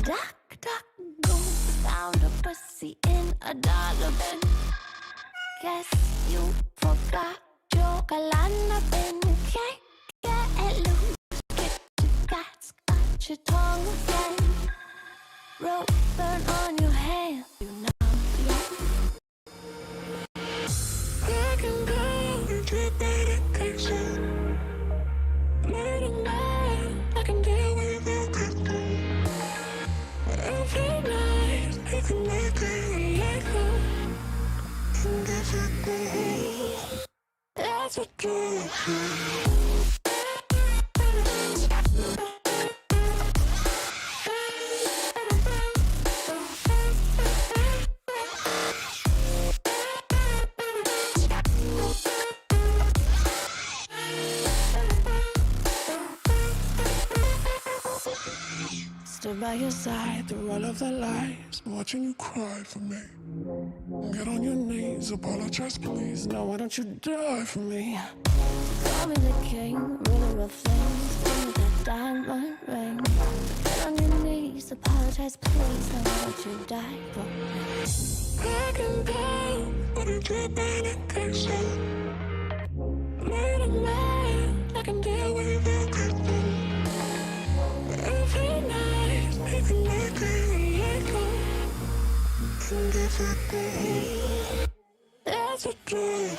Duck, duck, go. Found a pussy in a dollar bin. Guess you forgot your galana bin. Can't get loose. Get your guts, got your tongue again. Rope burn on your hand. You know, yeah. I can go into medication. Late at night, I can deal with everything. Every night, I can make it let go. And that's a good. That's a good. Stood by your side through all of the lies, watching you cry for me. Get on your knees, apologize please. Now why don't you die for me? Call me the king, ruler of things. Give me that diamond ring. Get on your knees, apologize please. Now why don't you die for me? I can go, but it's your medication. Late at night, I can deal with everything. Every night, I can make it let go. And that's a good. That's a good.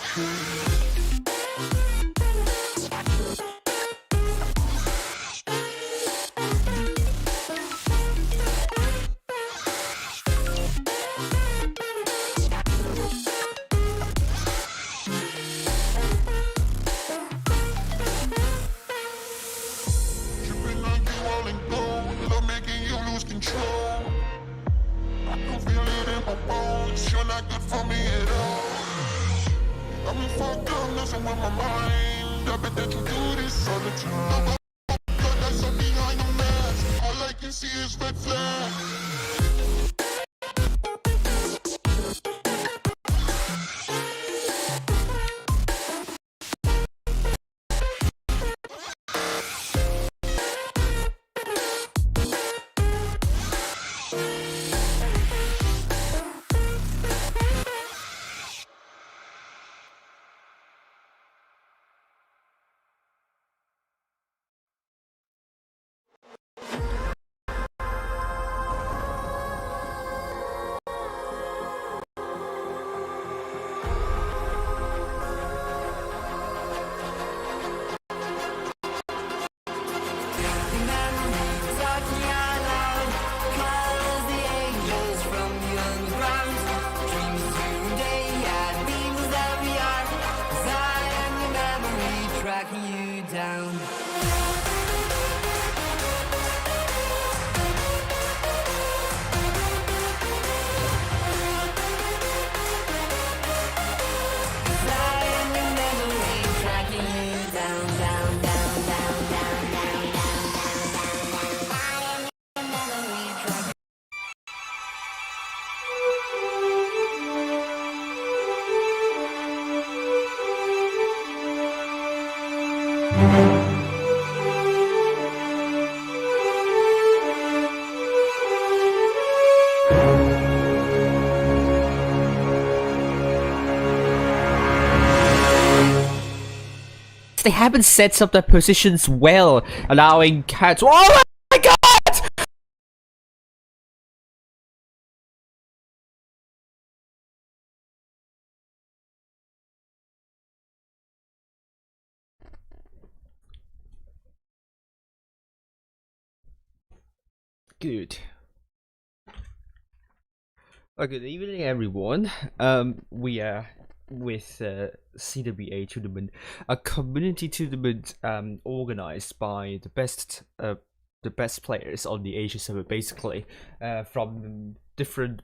They haven't set up their positions well, allowing cats. Oh my god! Good. Good evening, everyone. We are with CWA tournament, a community tournament organized by the best players on the Asia server, basically, from different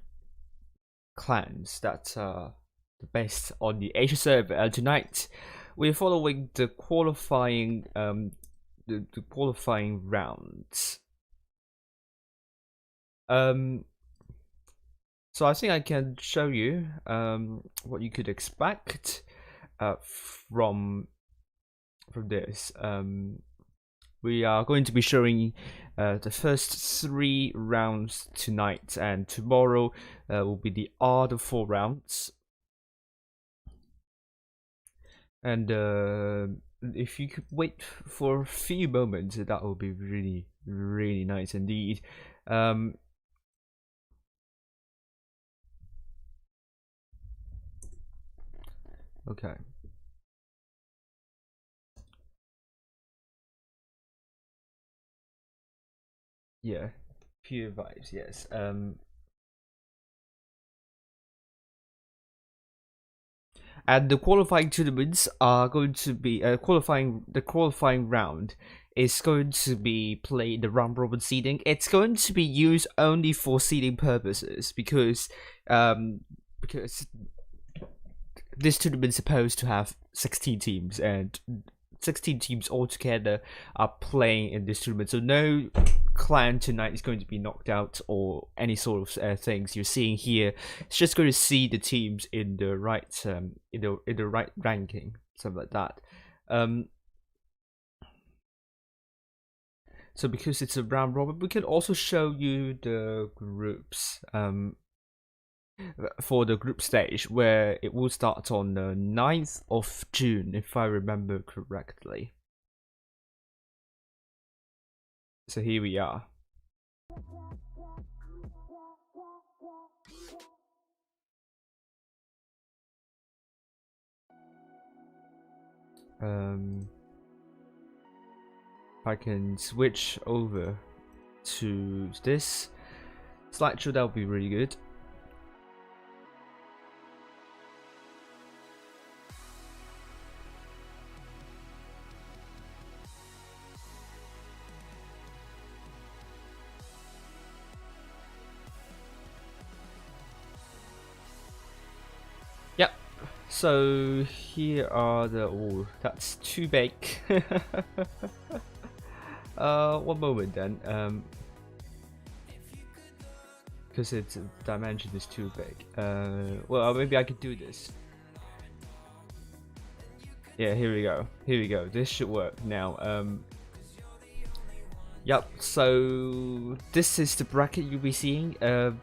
clans that are the best on the Asia server. And tonight, we're following the qualifying the qualifying rounds. So I think I can show you what you could expect from this. We are going to be showing the first 3 rounds tonight, and tomorrow will be the other 4 rounds. And if you could wait for a few moments, that would be really, really nice indeed. Okay. Yeah, pure vibes, yes. And the qualifying tournaments are going to be the qualifying round is going to be played the round robin seeding. It's going to be used only for seeding purposes because this tournament is supposed to have 16 teams, and 16 teams altogether are playing in this tournament, so no clan tonight is going to be knocked out or any sort of things you're seeing here. It's just going to see the teams in the right in the right ranking, something like that. So because it's a round robin, we can also show you the groups for the group stage, where it will start on the 9th of June, if I remember correctly. So here we are. If I can switch over to this slideshow, that would be really good. Yep. So here are the that's too big. One moment then. Because its dimension is too big. Well, maybe I could do this. Yeah, here we go. Here we go. This should work now. Yep. So this is the bracket you'll be seeing. The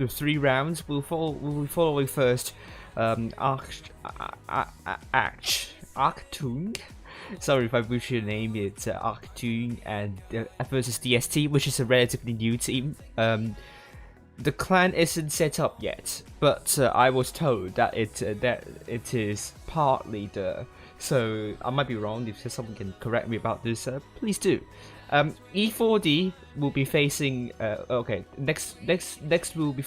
3 rounds. We'll be following first. Achtung. Sorry if I butchered your name. It's Achtung and versus DST, which is a relatively new team. The clan isn't set up yet, but I was told that it is partly the. So I might be wrong. If someone can correct me about this, please do. E4D will be facing. Okay, next will be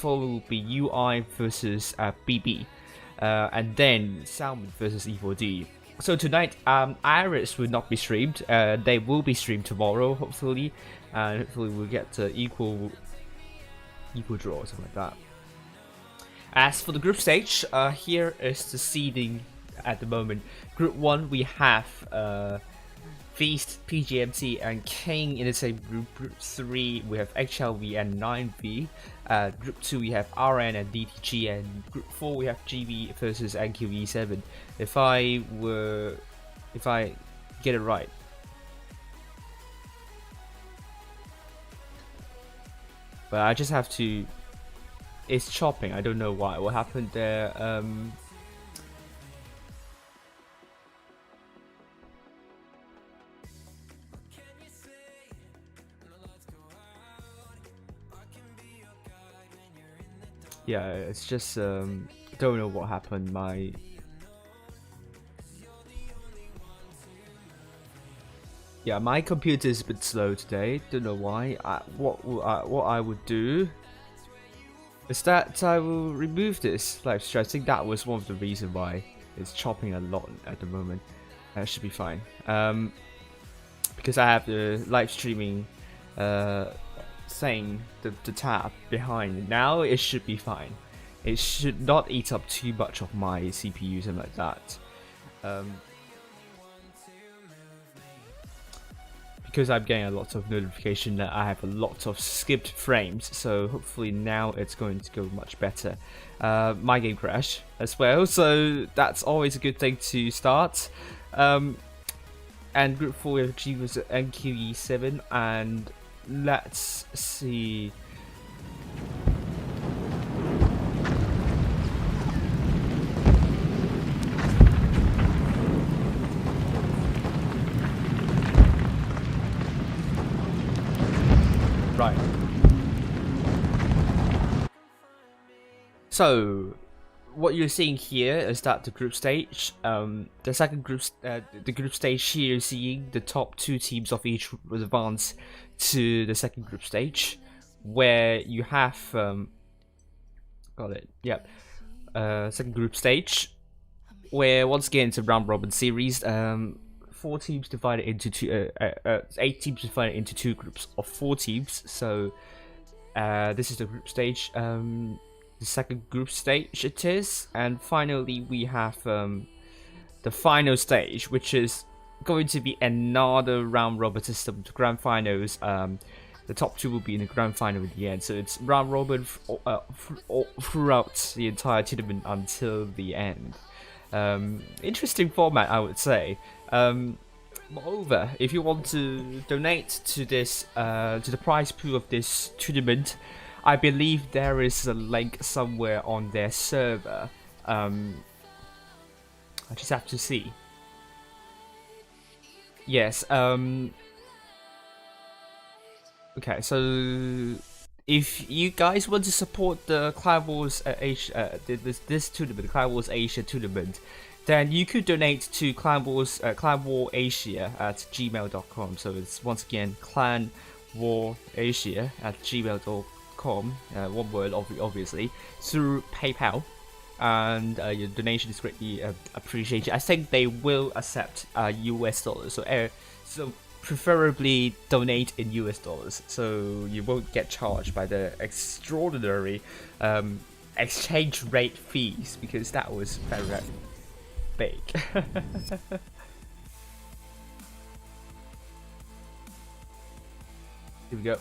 UI versus BB, and then Salmon versus E4D. So tonight, Iris will not be streamed. They will be streamed tomorrow, hopefully, and hopefully we'll get equal draw or something like that. As for the group stage, here is the seeding at the moment. Group 1 we have Feast, PGMT and King in the same group. Group 3 we have HLV and 9V. Group 2 we have RN and DTG, and Group 4 we have GB versus NQE7. If I get it right. But I just have to. It's chopping. I don't know why. What happened there? Yeah, it's just don't know what happened. My computer is a bit slow today. Don't know why. What I would do is that I will remove this live stream. I think that was one of the reasons why it's chopping a lot at the moment. That should be fine. Because I have the live streaming thing, the tab behind. Now it should be fine. It should not eat up too much of my CPU, something like that. Because I'm getting a lot of notification that I have a lot of skipped frames, so hopefully now it's going to go much better. My game crashed as well, so that's always a good thing to start. And Group 4 G was NQE7, and let's see. Right. So, what you're seeing here is that the group stage, the second group, the group stage here, you're seeing the top 2 teams of each will advance to the second group stage, where you have, got it, yep, second group stage, where once again it's a round robin series, 4 teams divided into 8 teams divided into 2 groups of 4 teams, so this is the group stage, the second group stage it is, and finally we have the final stage, which is going to be another round robin system, the grand finals. The top 2 will be in the grand final in the end, so it's round robin throughout the entire tournament until the end. Interesting format, I would say. Moreover, if you want to donate to this, to the prize pool of this tournament, I believe there is a link somewhere on their server. I just have to see. Yes. Okay, so if you guys want to support the Clan Wars Asia, this tournament, the Clan Wars Asia tournament, then you could donate to Clan War Asia at gmail.com. So it's once again Clan War Asia at gmail.com. One word, obviously, through PayPal, and your donation is greatly appreciated. I think they will accept US dollars, so preferably donate in US dollars, so you won't get charged by the extraordinary exchange rate fees, because that was very big. Here we go.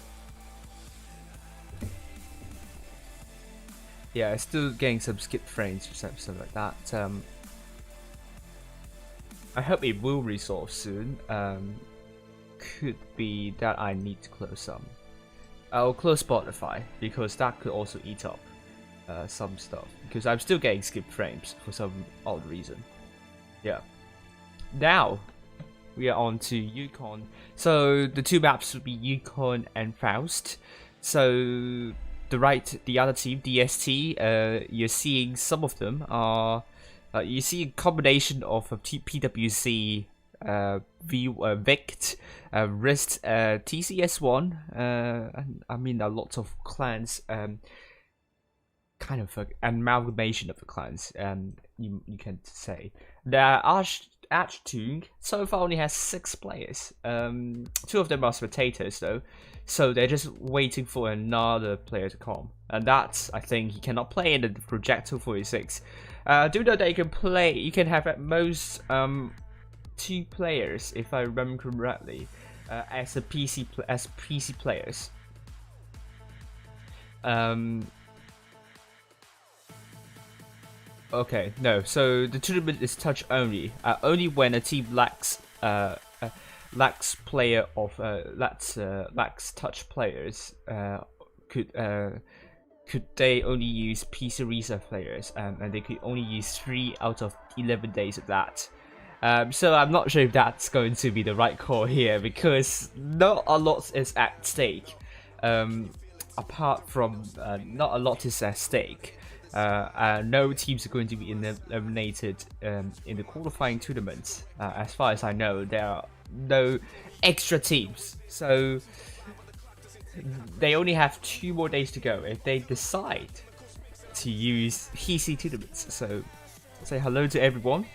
Yeah, still getting some skip frames or something like that. I hope it will resolve soon. Could be that I need to close some. I'll close Spotify, because that could also eat up some stuff, because I'm still getting skip frames for some odd reason. Yeah. Now we are on to Yukon. So the 2 maps would be Yukon and Faust. So the other team, DST, you're seeing some of them are, you see a combination of PWC, Vict, Rist, TCS1, I mean a lot of clans, kind of an amalgamation of the clans, you can say. The Attribution so far only has 6 players. 2 of them are spectators though, so they're just waiting for another player to come. And that's, I think, he cannot play in the Projectile 46. Do know that you can play, you can have at most 2 players, if I remember correctly, as PC players. Okay, no. So the tournament is touch only. Only when a team lacks player of lacks touch players. Could they only use PC reserve players, and they could only use 3 out of 11 days of that. So I'm not sure if that's going to be the right call here, because not a lot is at stake. Apart from not a lot is at stake. No teams are going to be eliminated in the qualifying tournament. As far as I know, there are no extra teams, so they only have 2 more days to go if they decide to use PC tournaments. So say hello to everyone,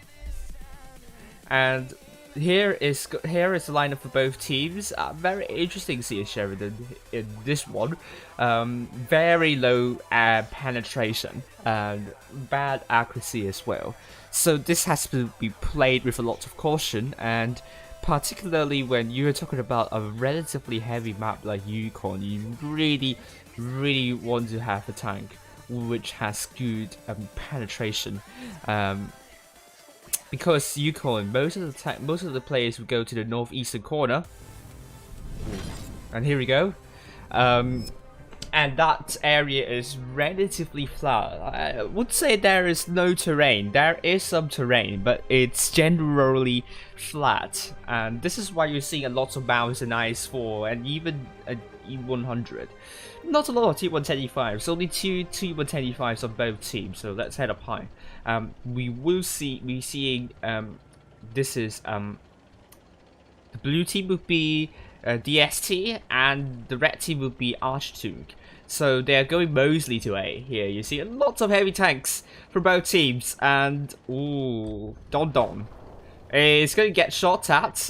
and here is the lineup for both teams. Very interesting to see Sheridan in this one. Very low penetration and bad accuracy as well. So this has to be played with a lot of caution, and particularly when you're talking about a relatively heavy map like Yukon, you really want to have a tank which has good penetration. because Yukon, most of the players will go to the northeastern corner. And here we go. And that area is relatively flat. I would say there is no terrain. There is some terrain, but it's generally flat. And this is why you're seeing a lot of bounce in IS-4 and even E100. Not a lot of T110E5s, only two T110E5s on both teams, so let's head up high. We're seeing, this is, the blue team would be DST, and the red team will be Archduke. So they are going mostly to A here. You see a lot of heavy tanks from both teams, and ooh, Don is going to get shot at.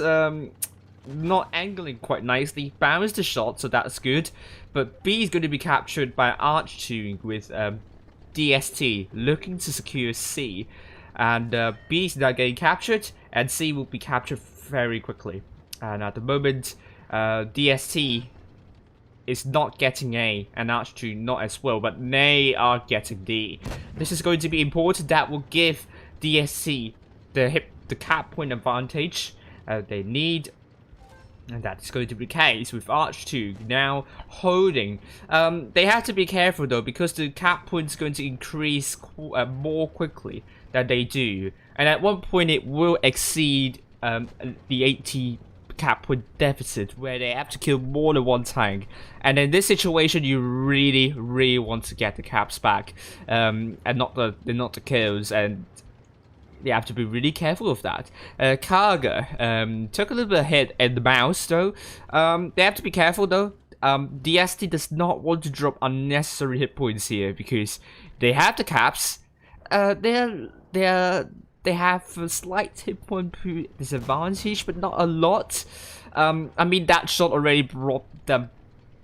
Not angling quite nicely, bounced the shot, so that's good. But B is going to be captured by Archduke with DST looking to secure C, and B is now getting captured, and C will be captured very quickly. And at the moment, DST is not getting A, and Archduke not as well, but they are getting D. This is going to be important. That will give DST the cap point advantage they need, and that's going to be the case with Archduke now holding. They have to be careful though, because the cap point is going to increase more quickly than they do, and at one point it will exceed the 80 cap point deficit, where they have to kill more than one tank. And in this situation, you really want to get the caps back, and not the kills, and you have to be really careful of that. Karga took a little bit of hit in the mouse though. They have to be careful though. DST does not want to drop unnecessary hit points here, because they have the caps. They have a slight hit point disadvantage, but not a lot. I mean, that shot already brought them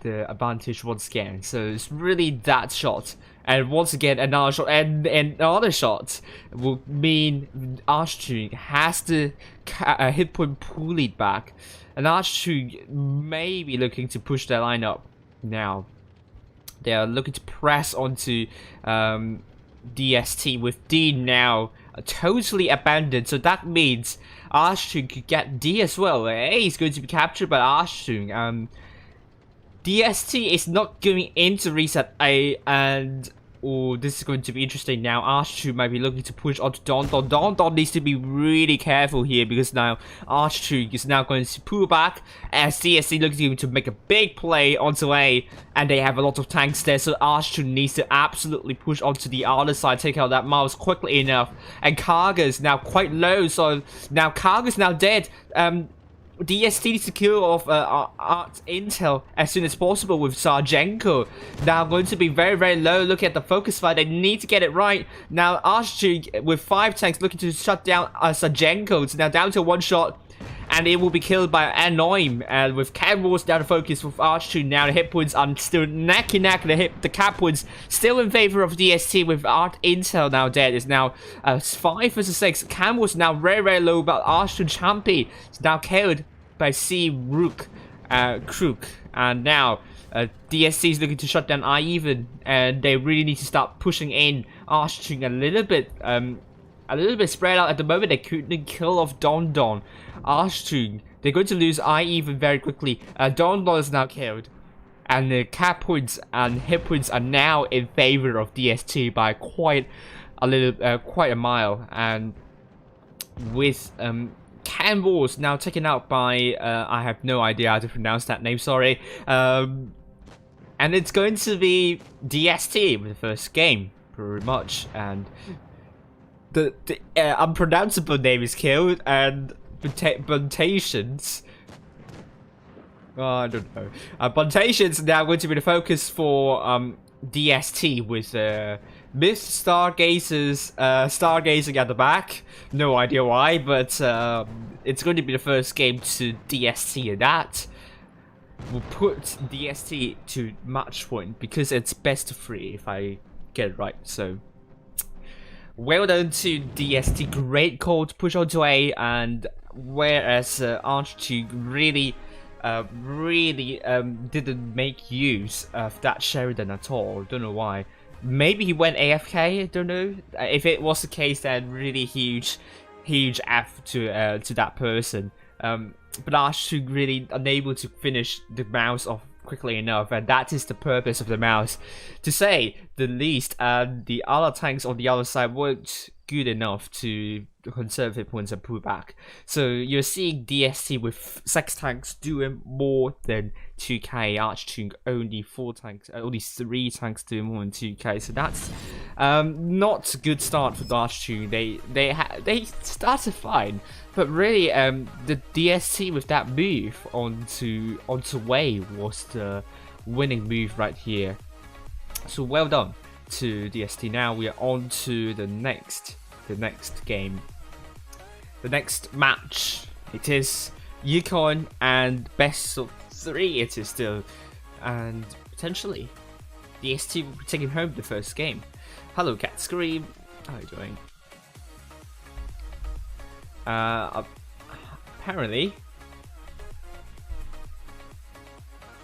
the advantage once again. So it's really that shot. And once again, another shot and another shot will mean Archduke has to hit point pull it back. And Archduke may be looking to push their line up now. They are looking to press onto DST with D now totally abandoned, so that means Archduke could get D as well. A is going to be captured by Archduke. DST is not going into reset A, and oh, this is going to be interesting now. Archduke might be looking to push onto Don. Don needs to be really careful here, because now Archduke is now going to pull back as DST looks to make a big play onto A, and they have a lot of tanks there, so Archduke needs to absolutely push onto the other side, take out that mouse quickly enough. And Karga is now quite low, so now Karga is now dead. DST needs to kill off Art Intel as soon as possible with Sarjenko. Now going to be very low. Look at the focus fire. They need to get it right. Now Archduke with 5 tanks looking to shut down Sarjenko. It's now down to 1 shot. And it will be killed by Anoim. And with Cam Wars down to focus with Archduke now, the hit points are still neck and neck. The cap points still in favor of DST with Art Intel now dead. It's now 5 versus 6. Cam Wars now very low, but Archduke Champy is now killed by C Rook Crook. And now DST is looking to shut down I-Even, and they really need to start pushing in Archduke a little bit spread out at the moment. They couldn't kill off Don. Archduke, they're going to lose I-Even very quickly. Don is now killed, and the cap points and hit points are now in favor of DST by quite a mile. And with Cam Wars now taken out by I have no idea how to pronounce that name, sorry. And it's going to be DST with the first game, pretty much. And the unpronounceable name is killed, and Buntations. Oh, I don't know. Buntations now going to be the focus for DST with Myth Stargazing at the back. No idea why, but it's going to be the first game to DST, and that will put DST to match point, because it's best of 3 if I get it right. So well done to DST, great call to push onto A, and whereas Archduke really didn't make use of that Sheridan at all. Don't know why. Maybe he went AFK, I don't know. If it was the case, then really huge huge F to that person. But Arch2 really unable to finish the mouse off quickly enough, and that is the purpose of the mouse, to say the least. The other tanks on the other side weren't good enough to conserve hit points and pull back. So you're seeing DST with 6 tanks doing more than 2k. Arch2 only 4 tanks, only 3 tanks doing more than 2k. So that's not a good start for Arch2. They started fine, but really the DST with that move onto Wei was the winning move right here. So well done to DST. Now we are on to the next game. The next match, it is Yukon and best of 3 it is still, and potentially DST will be taking home the first game. Hello Cat Scream, how are you doing? Apparently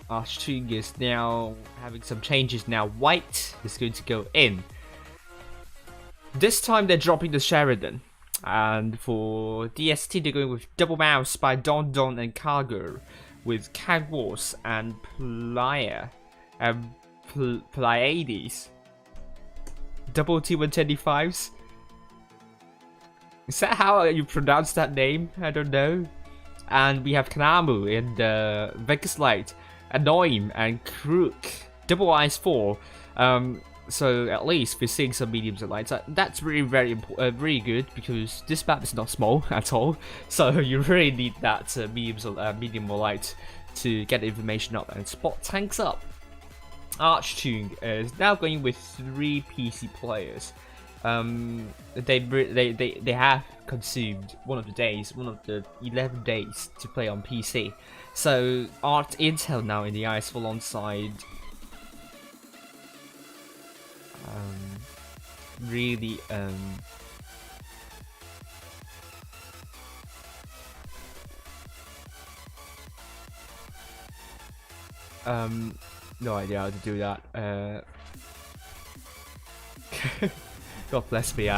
Arch2 is now having some changes. Now White is going to go in. This time they're dropping the Sheridan. And for DST, they're going with Double Mouse by Don Don and Cargo, with Cat Wars and Pleiades. Double T125s. Is that how you pronounce that name? I don't know. And we have Kanamu in the Vegas Light, Anoim and Crook. Double Eyes 4. So at least we're seeing some mediums and lights. That's really really good, because this map is not small at all. So you really need that medium or light to get the information up and spot tanks up. Arch2 is now going with 3 PC players. They have consumed one of the 11 days to play on PC. So Art Intel now in the ice alongside really no idea how to do that. God bless me,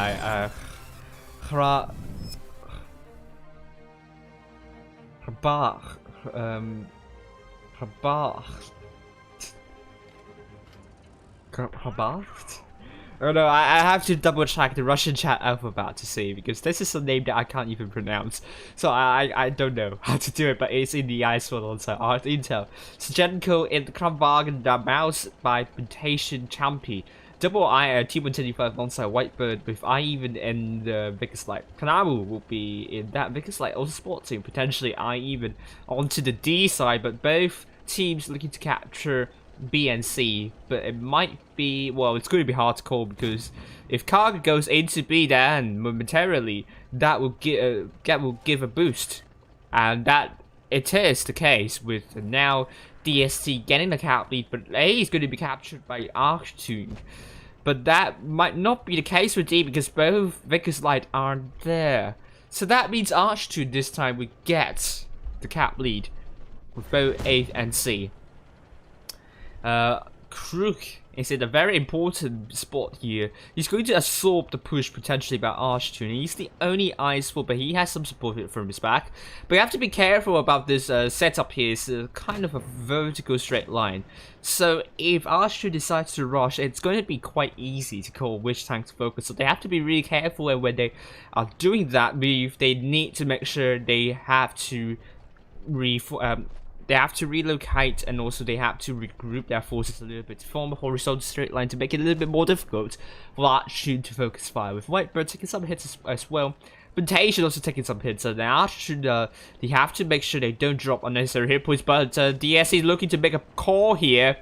Oh no, I have to double check the Russian chat alphabet to see, because this is a name that I can't even pronounce. So I don't know how to do it, but it's in the ice one also. Art Intel. Sjenko in the Kramwagen, the Mouse by Mutation Champi. Double I T125 alongside Whitebird with I even in the Vickers Light. Kanamu will be in that Vickers Light also sport team. Potentially I even onto the D side, but both teams looking to capture B and C, but it might be, well, it's going to be hard to call, because if Karga goes into B then momentarily, that will give a boost, and that it is the case with now DST getting the cap lead, but A is going to be captured by Arch2, but that might not be the case with D, because both Vickers Light aren't there. So that means Arch2 this time we get the cap lead with both A and C. Crook is in a very important spot here. He's going to absorb the push potentially by Arch2. He's the only ice for, but he has some support from his back. But you have to be careful about this setup here. It's kind of a vertical straight line. So if Arch2 decides to rush, it's going to be quite easy to call which tank to focus. So they have to be really careful, and when they are doing that move, they need to make sure they have to relocate, and also they have to regroup their forces a little bit to form a horizontal straight line to make it a little bit more difficult for Arch2 to focus fire, with Whitebird taking some hits as well. Mutation also taking some hits, so now they have to make sure they don't drop unnecessary hit points, but DS is looking to make a call here.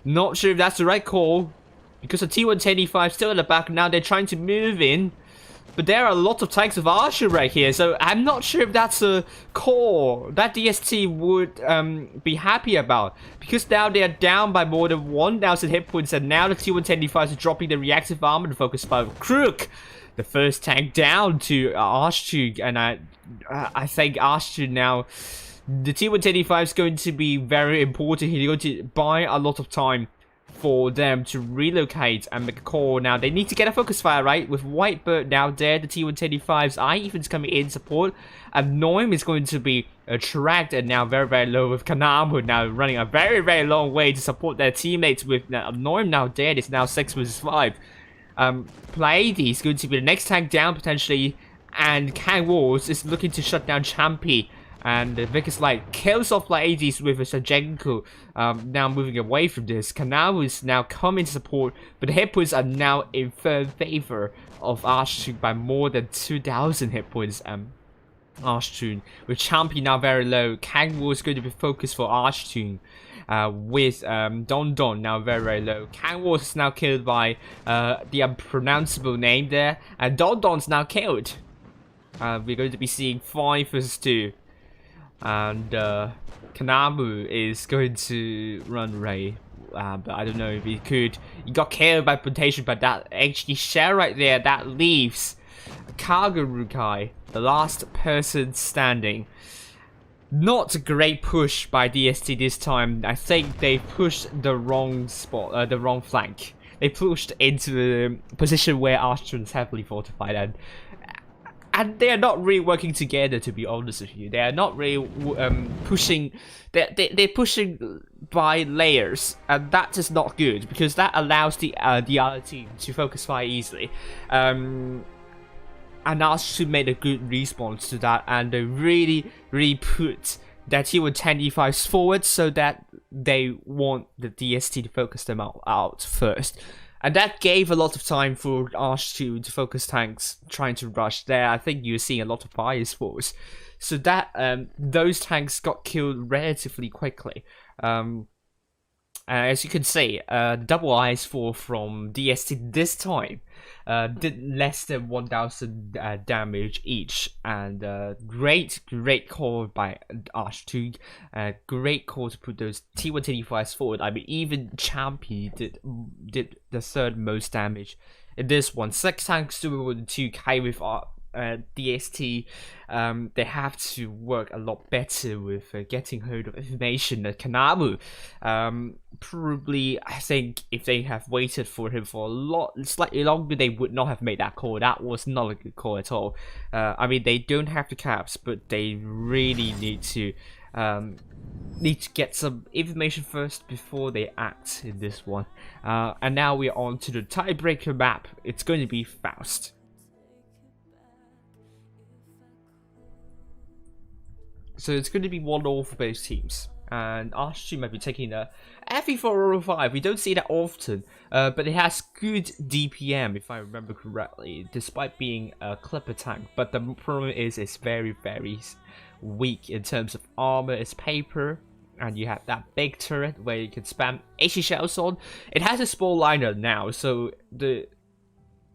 Not sure if that's the right call, because the T125 still in the back. Now they're trying to move in, but there are a lot of tanks of Archer right here, so I'm not sure if that's a call that DST would be happy about, because now they are down by more than 1,000 hit points, and now the T125s are dropping the reactive armor to focus fire. Crook, the first tank down to Arch2, and I think Arch2 now, the T125 is going to be very important here. They're going to buy a lot of time for them to relocate and make a call. Now they need to get a focus fire right with Whitebird now there. The T125's eye evens coming in support, and Noim is going to be tracked and now very low with Kanamu now running a very long way to support their teammates with Noim now dead. It's now 6 vs 5. Pleiades is going to be the next tank down potentially, and Kang Wars is looking to shut down Champy. And Vickers Light kills off Pleiades with a Sajenko. Now moving away from this, Kanamu is now coming to support, but the hit points are now in firm favor of Archtoon by more than 2,000 hit points. Archtoon with Champy now very low. Kang Wars is going to be focused for Archtoon. With Don now very low. Kang Wars is now killed by the unpronounceable name there, and Don's now killed. We're going to be seeing 5 vs 2. And Kanamu is going to run Ray, but I don't know if he could. He got killed by Plantation, but that HD shell right there, that leaves Kagarukai, the last person standing. Not a great push by DST this time. I think they pushed the wrong spot, the wrong flank. They pushed into the position where Archon is heavily fortified, and they are not really working together, to be honest with you. They are not really pushing. They're pushing by layers, and that is not good because that allows the other team to focus fire easily. And Archon made a good response to that, and they really put that T125s forward so that they want the DST to focus them out first. And that gave a lot of time for Arch2 to focus tanks trying to rush there. I think you're seeing a lot of fires force. So that those tanks got killed relatively quickly. As you can see, double IS-4 from DST this time did less than 1,000 damage each, and great call by Arch2. Great call to put those T125s forward. I mean, even Champy did the third most damage in this one. 6 tanks to 2k with DST. They have to work a lot better with getting hold of information. Kanamu, probably, I think if they have waited for him for slightly longer, they would not have made that call. That was not a good call at all. I mean, they don't have the caps, but they really need to get some information first before they act in this one. And now we're on to the tiebreaker map. It's going to be Faust. So it's going to be 1-1 for both teams, and Arch2 might be taking a FE405. We don't see that often, but it has good DPM if I remember correctly, despite being a clipper tank. But the problem is it's very weak in terms of armor. It's paper, and you have that big turret where you can spam HE shells on. It has a small liner now, so the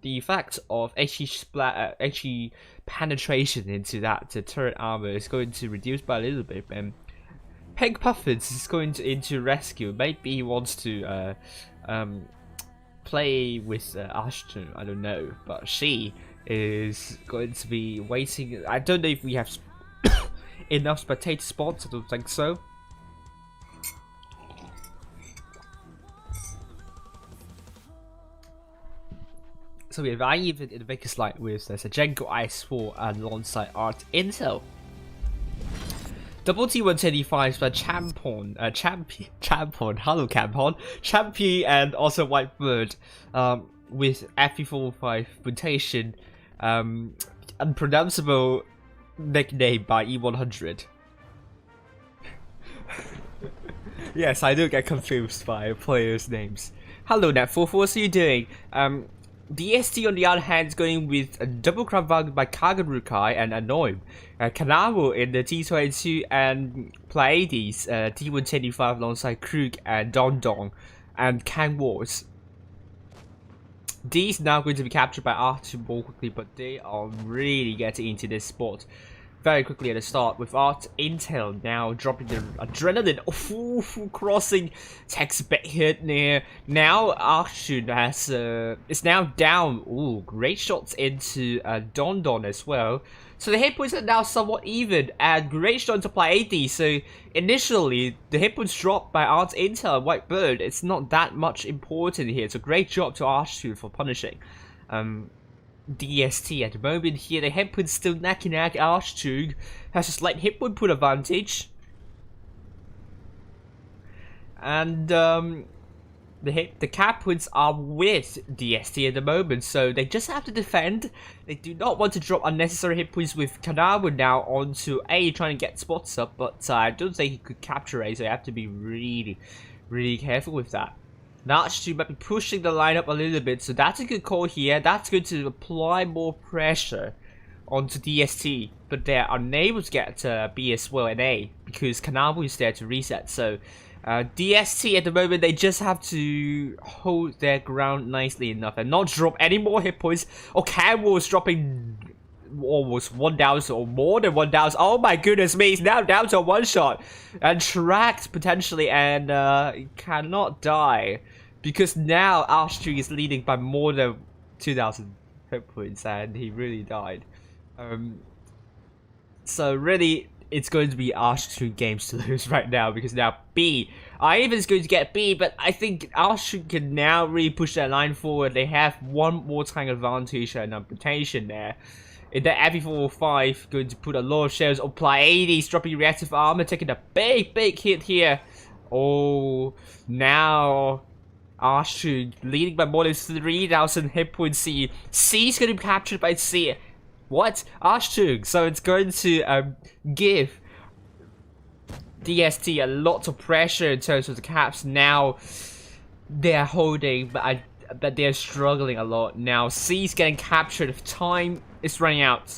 effect of HE penetration into that turret armor is going to reduce by a little bit. And Pink Puffins is going into rescue. Maybe he wants to play with Ashton, I don't know, but she is going to be waiting. I don't know if we have enough spectator spots. I don't think so. So we have even in Vegas Light with Sajenko IS-4 and alongside Art Intel. Double T125 by Champion, hello Campon, Champion, and also Whitebird with FE45 mutation, unpronounceable nickname by E100. Yes, I do get confused by players' names. Hello Net44, what are you doing? DST on the other hand is going with a double crown value by Kagarukai and Anoim. Kanamu in the T22 and Pleiades, T125 alongside Krug and Don and Kang Wars. These now going to be captured by R2 more quickly, but they are really getting into this spot very quickly at the start, with Art Intel now dropping the adrenaline. Ooh, crossing, takes a bit hit near. Now Archun is now down. Ooh, great shots into Don as well So the hit points are now somewhat even, and great shot to apply 80. So initially, the hit points dropped by Art Intel and White Bird. It's not that much important here. It's a great job to Arch2 for punishing DST at the moment here. The hit points still neck and neck. Arch2 has a slight hit point advantage. And the cap points are with DST at the moment, so they just have to defend. They do not want to drop unnecessary hit points with Kanawa now onto A, trying to get spots up, but I don't think he could capture A, so you have to be really, really careful with that. Now Arch2 might be pushing the lineup a little bit, so that's a good call here. That's going to apply more pressure onto DST, but they're unable to get B as well and A, because Kanawa is there to reset, so DST at the moment, they just have to hold their ground nicely enough and not drop any more hit points. Oh, Camel is dropping almost 1,000 or more than 1,000. Oh my goodness me, he's now down to a one-shot. And tracked potentially, and cannot die. Because now Arch2 is leading by more than 2,000 hit points, and he really died. So really, it's going to be Arch2 games to lose right now, because now B, Ivan is going to get B, but I think Arch2 can now really push that line forward. They have one more tank advantage and amputation there. In that FE405, going to put a lot of shells, apply 80s, dropping reactive armor, taking a big hit here. Oh, now Arch2 leading by more than 3,000 hit points. C is going to be captured by C. What? Arch2. So it's going to give DST a lot of pressure in terms of the caps. Now they're holding, but they're struggling a lot. Now C's getting captured. If time is running out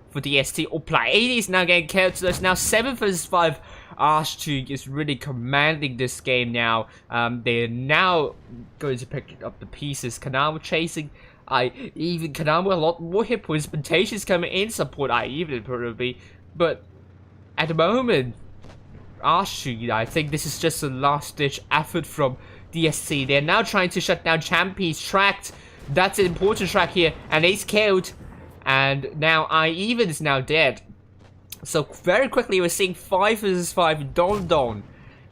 for DST. Or play 80 is now getting killed. So there's now 7 versus 5. Arch2 is really commanding this game now. They're now going to pick up the pieces. Kanawa chasing. Kanawa a lot more hit points. Temptations coming in support. Probably. But at the moment, Arch2, I think this is just a last-ditch effort from DST. They're now trying to shut down Champy's tracked. That's an important track here, and he's killed. And now Even is now dead. So very quickly, we're seeing 5 versus 5. Don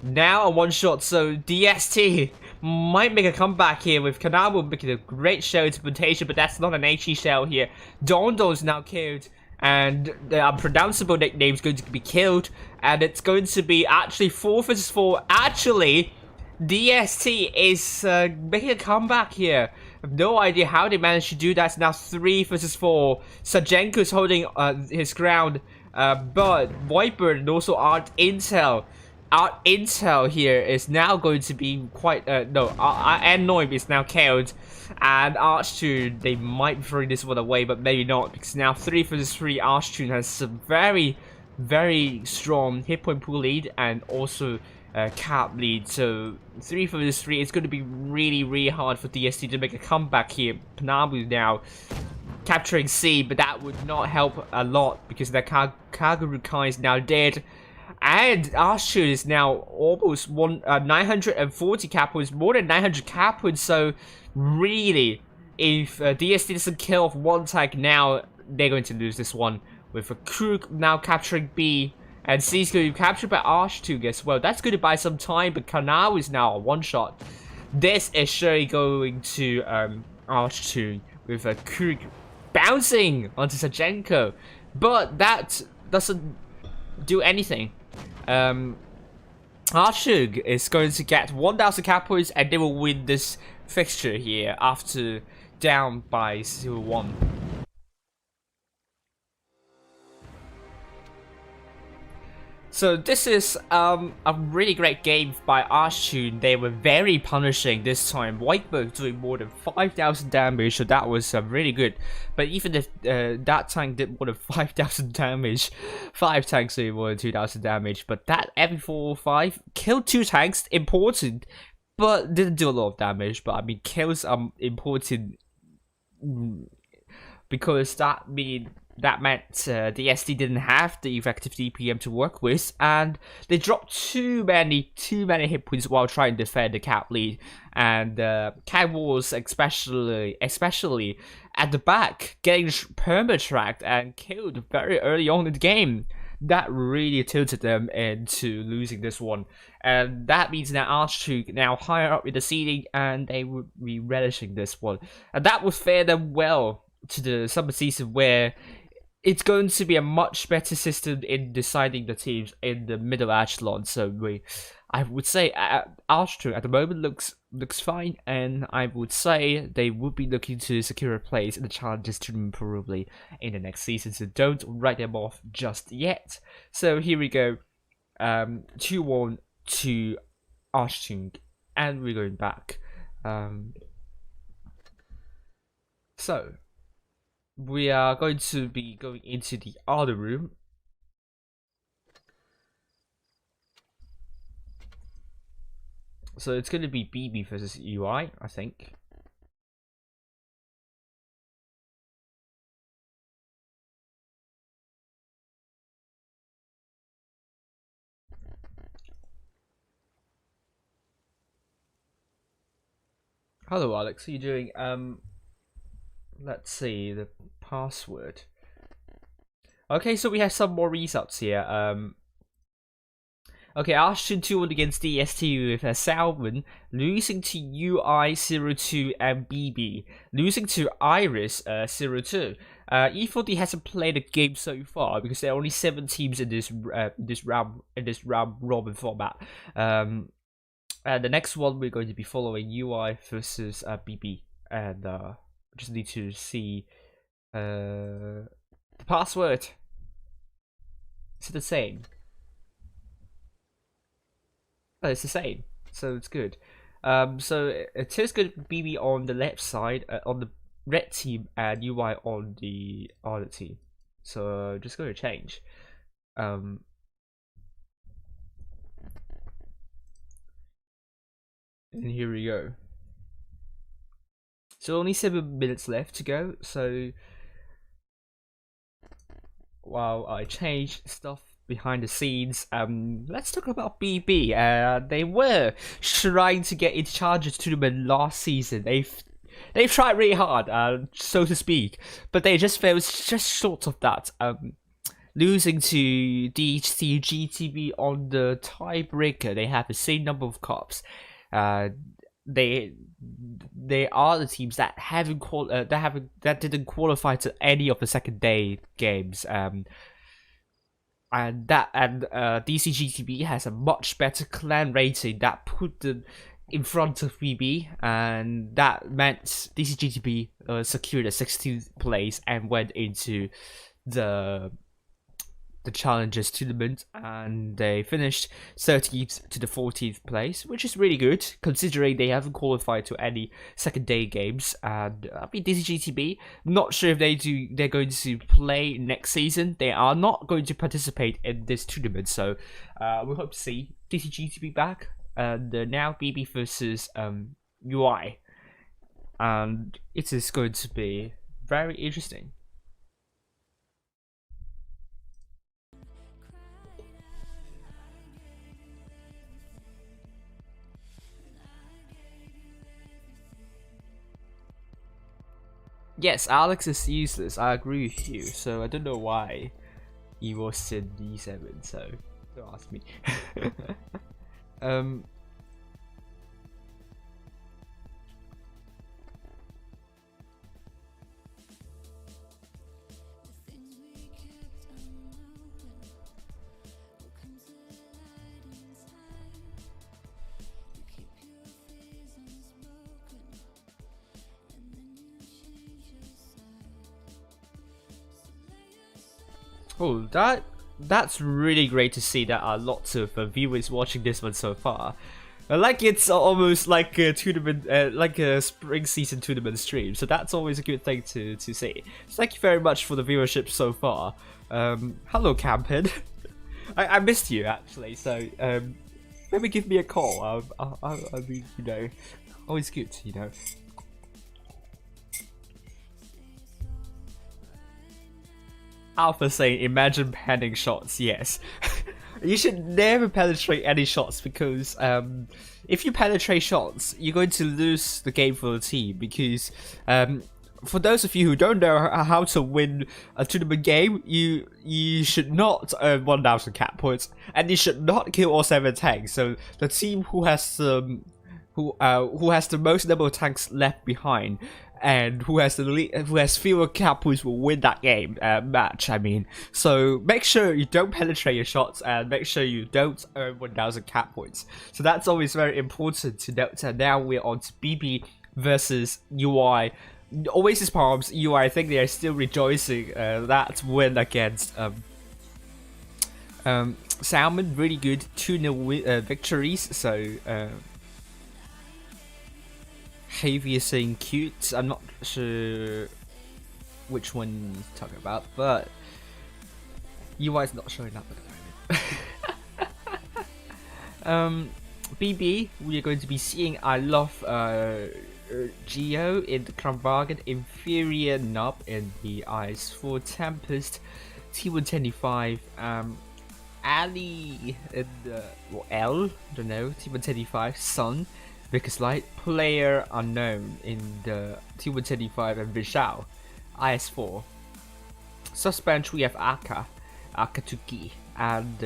now a one-shot. So DST might make a comeback here with Kanawa making a great shell interpretation, but that's not an HE shell here. Don's now killed. And the unpronounceable nickname is going to be killed. And it's going to be actually 4 versus 4. Actually, DST is making a comeback here. I have no idea how they managed to do that. It's now 3 versus 4. Sajenko's holding his ground. But Whitebird and also Art Intel here is now going to be quite... and Noim is now killed. And Arch2, they might be throwing this one away, but maybe not, because now 3 versus 3, Arch2 has some very, very strong hit point pool lead and also cap lead. So 3 versus 3, it's going to be really, really hard for DST to make a comeback here. Panabu now capturing C, but that would not help a lot because the Kaguru is now dead. And Arch2 is now almost 940 cap points, more than 900 cap points. So really, if DST doesn't kill off one tank now, they're going to lose this one. With a Krug now capturing B, and C is going to be captured by Arch2 as well. That's going to buy some time, but Kanao is now a one-shot. This is surely going to Arch2 with a Krug bouncing onto Sajenko. But that doesn't do anything. Arch2 is going to get 1,000 cap points, and they will win this fixture here after down by 0-1. So this is a really great game by Arch2. They were very punishing this time. Whitebird doing more than 5,000 damage, so that was really good. But even if that tank did more than 5,000 damage, 5 tanks doing more than 2,000 damage. But that FE405 killed 2 tanks, important, but didn't do a lot of damage. But I mean, kills are important because that means that meant the SD didn't have the effective DPM to work with, and they dropped too many hit points while trying to defend the cap lead. And Cat was especially at the back, getting perma-tracked and killed very early on in the game. That really tilted them into losing this one. And that means that Arch2 now higher up in the seeding, and they would be relishing this one. And that would fare them well to the summer season, where it's going to be a much better system in deciding the teams in the middle echelon. So I would say Arch2 at the moment looks fine, and I would say they would be looking to secure a place in the Challengers tournament probably in the next season. So don't write them off just yet. So here we go, 2-1 to Arch2, and we're going back. So we are going to be going into the other room. So it's going to be BB versus UI, I think. Hello Alex, how are you doing? Let's see the password. Okay, so we have some more results here. Okay, Arch2 2-1 against DST with Salmon, losing to UI 0-2 and BB, losing to Iris 0-2. E40 hasn't played a game so far because there are only 7 teams in this round robin format. And the next one we're going to be following UI versus BB, and just need to see the password. Is it the same? Oh, it's the same, so it's good. So it is going to be BB on the left side, on the red team, and UI on the other team. So just going to change. And here we go. So only 7 minutes left to go. So while I change stuff behind the scenes, let's talk about BB. They were trying to get into Challengers tournament last season. They've tried really hard, so to speak, but they just fell just short of that. Losing to DCGTB on the tiebreaker. They have the same number of cups. They are the teams that didn't qualify to any of the second day games. And DCGTB has a much better clan rating that put them in front of BB, and that meant DCGTB secured a 16th place and went into the Challengers tournament, and they finished 13th to the 14th place, which is really good considering they haven't qualified to any second day games. And I mean, DCGTB, not sure if they're going to play next season. They are not going to participate in this tournament, so we hope to see DCGTB back. And now BB versus UI, and it is going to be very interesting. Yes, Alex is useless. I agree with you. So I don't know why he was in D7. So don't ask me. Oh, that's really great to see. There are lots of viewers watching this one so far. Like it's almost like a tournament, like a spring season tournament stream. So that's always a good thing to see. So thank you very much for the viewership so far. Hello, Campin. I missed you actually. So maybe give me a call. I'll be, you know, always good, you know. Alpha saying, imagine panning shots. Yes. You should never penetrate any shots because if you penetrate shots, you're going to lose the game for the team. Because for those of you who don't know how to win a tournament game, you should not earn 1,000 cap points, and you should not kill all 7 tanks. So the team who has the most number of tanks left behind and who has fewer cap points will win that game match. I mean, so make sure you don't penetrate your shots and make sure you don't earn 1,000 cap points. So that's always very important to note. And now we're on to BB versus UI. Oasis Palms UI. I think they are still rejoicing that win against Salmon. Really good 2-0 victories. So. Heavy is saying cute. I'm not sure which one he's talking about, but UI is not showing up at the moment. BB, we are going to be seeing I love Geo in the Kramwagen, Inferior Knob in the Ice for Tempest, T125, Ali in the L, don't know, T125, Sun. Because Light, Player Unknown in the T125 and Vishal, IS4. Suspense we have Akatsuki, and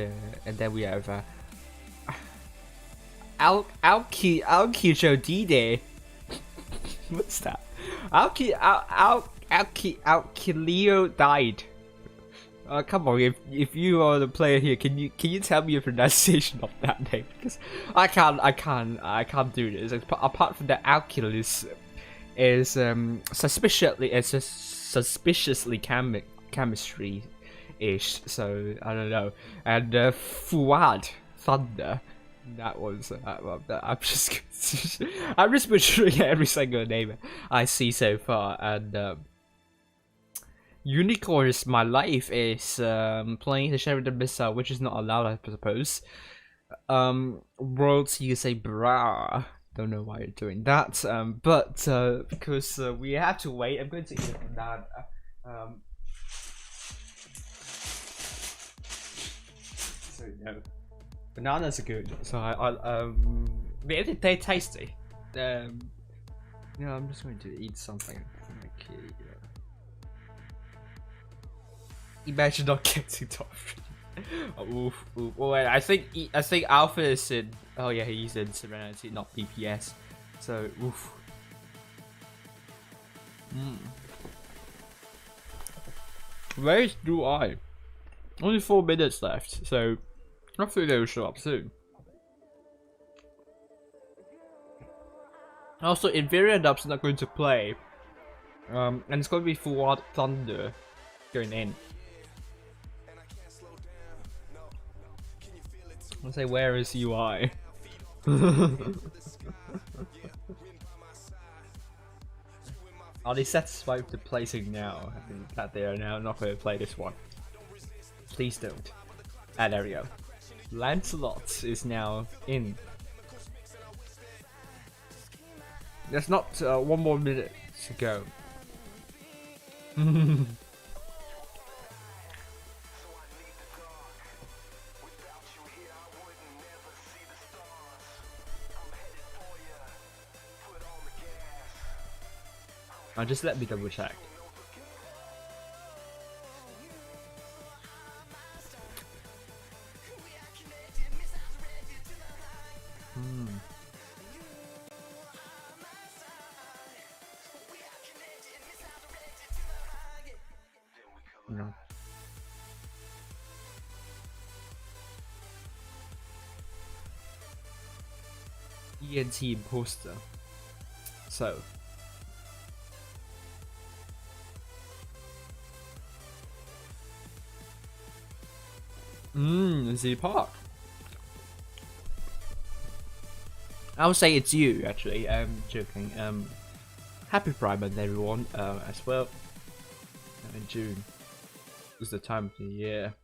then we have Aokijo Dide. What's that? Aokilio died. Come on, if you are the player here, can you tell me a pronunciation of that name? Because I can't do this. Apart from that, Alculus is suspiciously chemistry-ish. So I don't know. And Fuad Thunder. That was I'm just butchering every single name I see so far. And Unicorn is my life is playing the Sheridan Missile, which is not allowed, I suppose. Worlds, you say brah. Don't know why you're doing that. But because we have to wait, I'm going to eat a banana. So no, bananas are good. So if they tasty. I'm just going to eat something. Okay. Imagine not getting top 3. Oof. Oh, wait, I think Alpha is in. Oh yeah, he's in Serenity, not DPS. So oof. Where's UI? Only 4 minutes left, so hopefully they will show up soon. Also, Inferior Dub's not going to play, and it's going to be Fuad Thunder going in. I'll say, where is UI? Are they satisfied with the placing now? I think that they are now not going to play this one. Please don't. Ah, there we go. Lancelot is now in. There's not 1 more minute to go. Just let me double check. No. ENT imposter. So. Z Park. I would say it's you, actually. I'm joking. Happy Pride Month, everyone, as well. In June is the time of the year.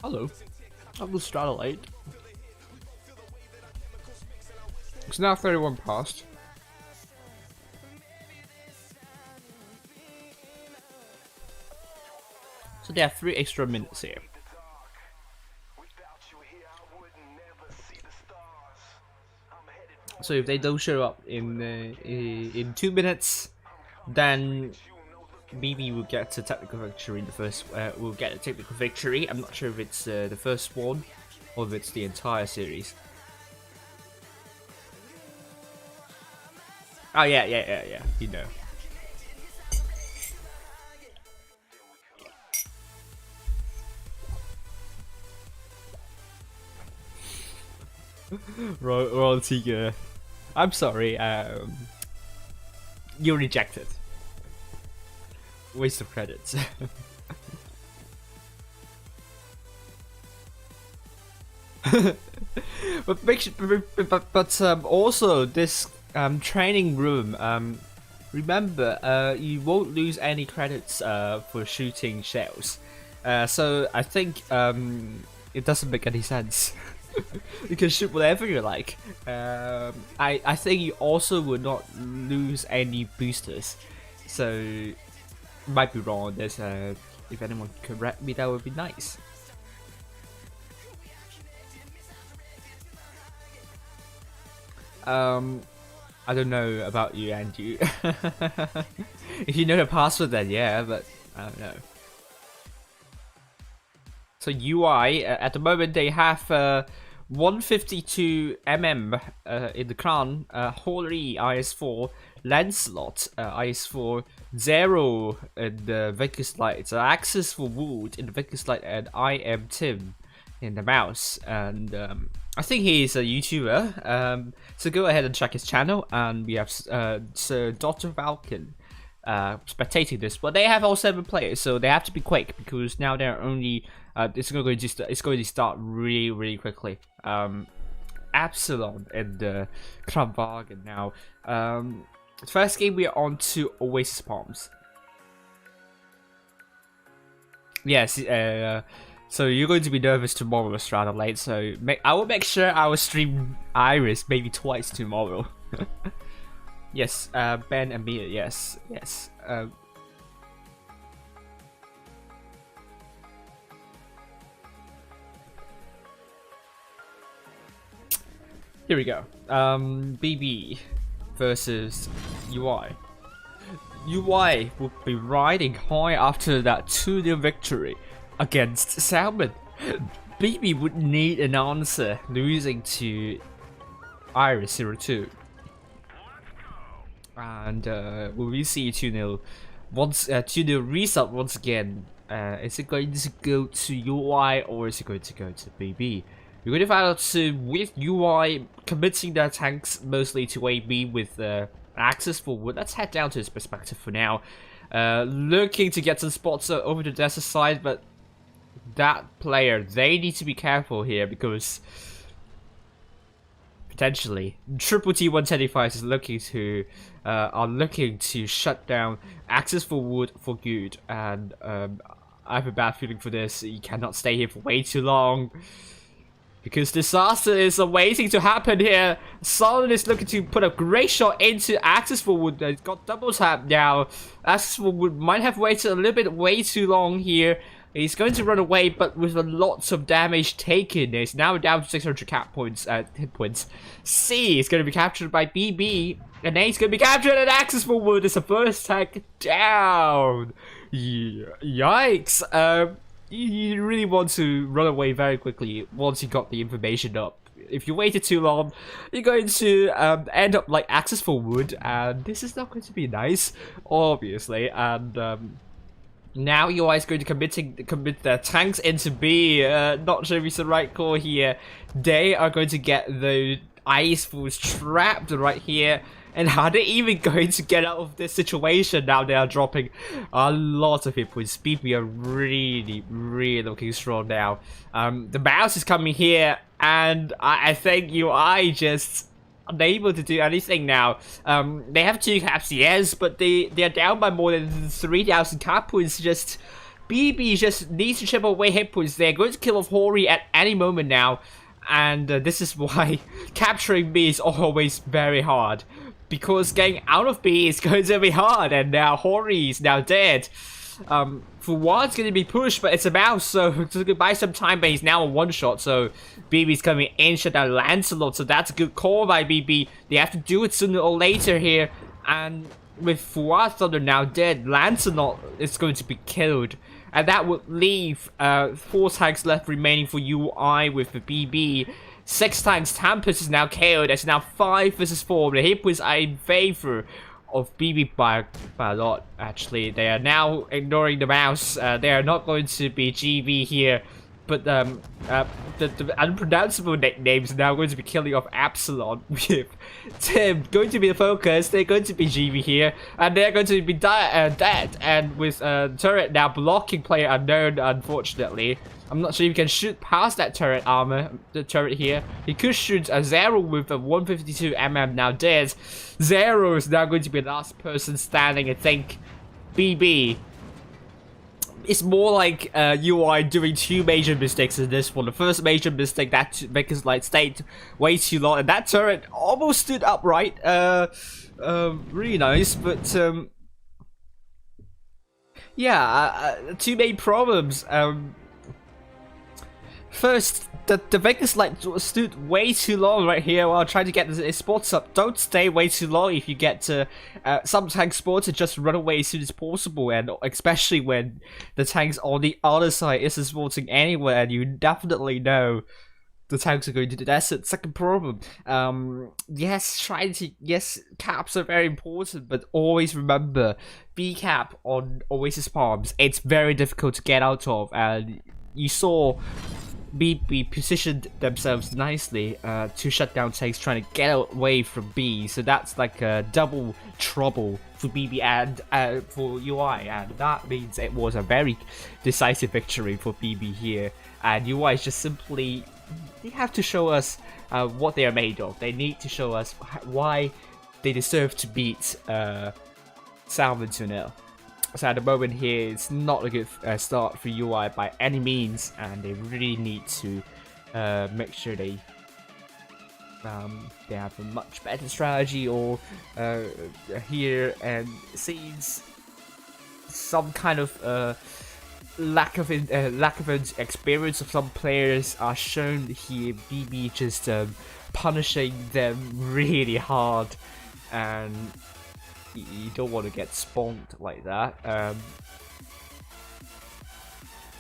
Hello. I will start late. It's now 31 past. So there are 3 extra minutes here. So if they don't show up in 2 minutes, then BB will get a technical victory in the first. Will get a technical victory. I'm not sure if it's the first one or if it's the entire series. Oh yeah. You know. Royalty. I'm sorry. You're rejected. Waste of credits. but also this training room. Remember, you won't lose any credits for shooting shells. So I think it doesn't make any sense. You can shoot whatever you like. I think you also will not lose any boosters. So might be wrong on this. If anyone could correct me, that would be nice. I don't know about you, Andrew. If you know the password, then yeah, but I don't know. So UI, at the moment they have 152 in the crown, Holy IS4, Lancelot IS4, Zero in the Vicus Light, Access for Wood in the Vicus Light, and I am Tim in the mouse. And I think he's a YouTuber, so go ahead and check his channel. And we have Sir Dr. Falcon spectating this, but they have all 7 players, so they have to be quick because now they're only it's going to start really quickly. Absalom and Kramwagen now. First game we are on to Oasis Palms. Yes, so you're going to be nervous tomorrow, it's rather late, so I will make sure I will stream Iris maybe twice tomorrow. Yes, Ben and Mia, yes. Here we go. BB versus UI. UI will be riding high after that 2-0 victory against Salmon. BB would need an answer, losing to Iris 0-2. And will we see 2-0 once 2-0 result once again? Is it going to go to UI or is it going to go to BB? We're going to find out with UI committing their tanks mostly to AB with access for wood. Let's head down to his perspective for now. Looking to get some spots over the desert side, but that player, they need to be careful here because potentially Triple T 175 is looking to are looking to shut down access for wood for good, and I have a bad feeling for this. You cannot stay here for way too long because disaster is waiting to happen here. Solid is looking to put a great shot into access for wood. It's got double tap now. Access for wood might have waited a little bit way too long here. He's going to run away, but with lots of damage taken. He's now down to 600 hit points. C is going to be captured by BB, and A is going to be captured, and access for wood is the first tag down. Yikes. You really want to run away very quickly once you got the information up. If you waited too long, you're going to end up like access for wood, and this is not going to be nice, obviously. And now UI is going to commit their tanks into B. Not sure if it's the right call here. They are going to get the ice fools trapped right here. And are they even going to get out of this situation? Now they are dropping a lot of hit points. BB are really looking strong now. The mouse is coming here, and I think UI just unable to do anything now. They have 2 caps, yes, but they are down by more than 3,000 cap points just BB just needs to chip away hit points. They're going to kill off Hori at any moment now. And this is why capturing B is always very hard. Because getting out of B is going to be hard. And now Hori is now dead. Fuwad's going to be pushed, but it's a mouse, so it's going to buy some time, but he's now a one-shot, so BB's coming in, shut down Lancelot, so that's a good call by BB. They have to do it sooner or later here, and with Fuwad's Thunder now dead, Lancelot is going to be killed, and that would leave 4 tanks left remaining for UI with the BB. 6 tanks, Tempest is now KO'd, it's now 5 versus 4, the hit points are in favor of BB by a lot, actually. They are now ignoring the mouse. They are not going to be GB here, but the unpronounceable nicknames are now going to be killing off Absalon with Tim going to be the focus. They're going to be GB here, and they're going to be dead, and with turret now blocking player unknown, unfortunately. I'm not sure if you can shoot past that turret armor, the turret here. He could shoot a Zero with a 152mm now dead. Zero is now going to be the last person standing, I think. BB. It's more like UI doing 2 major mistakes in this one. The first major mistake, that because like stayed way too long, and that turret almost stood upright. Really nice, but yeah, 2 main problems. First, the Vegas light stood way too long right here while trying to get the spots up. Don't stay way too long if you get to some tank spots, to just run away as soon as possible, and especially when the tanks on the other side isn't spotting anywhere, and you definitely know the tanks are going to do that. That's the second problem. Yes, caps are very important, but always remember, B cap on Oasis Palms, it's very difficult to get out of, and you saw BB positioned themselves nicely to shut down tanks trying to get away from B, so that's like a double trouble for BB and for UI, and that means it was a very decisive victory for BB here, and UI is just simply, they have to show us what they are made of. They need to show us why they deserve to beat Salmon 2-0. So at the moment here, it's not a good start for UI by any means, and they really need to make sure they have a much better strategy, or here and sees some kind of lack of experience of some players are shown here. BB just punishing them really hard, and you don't want to get spawned like that,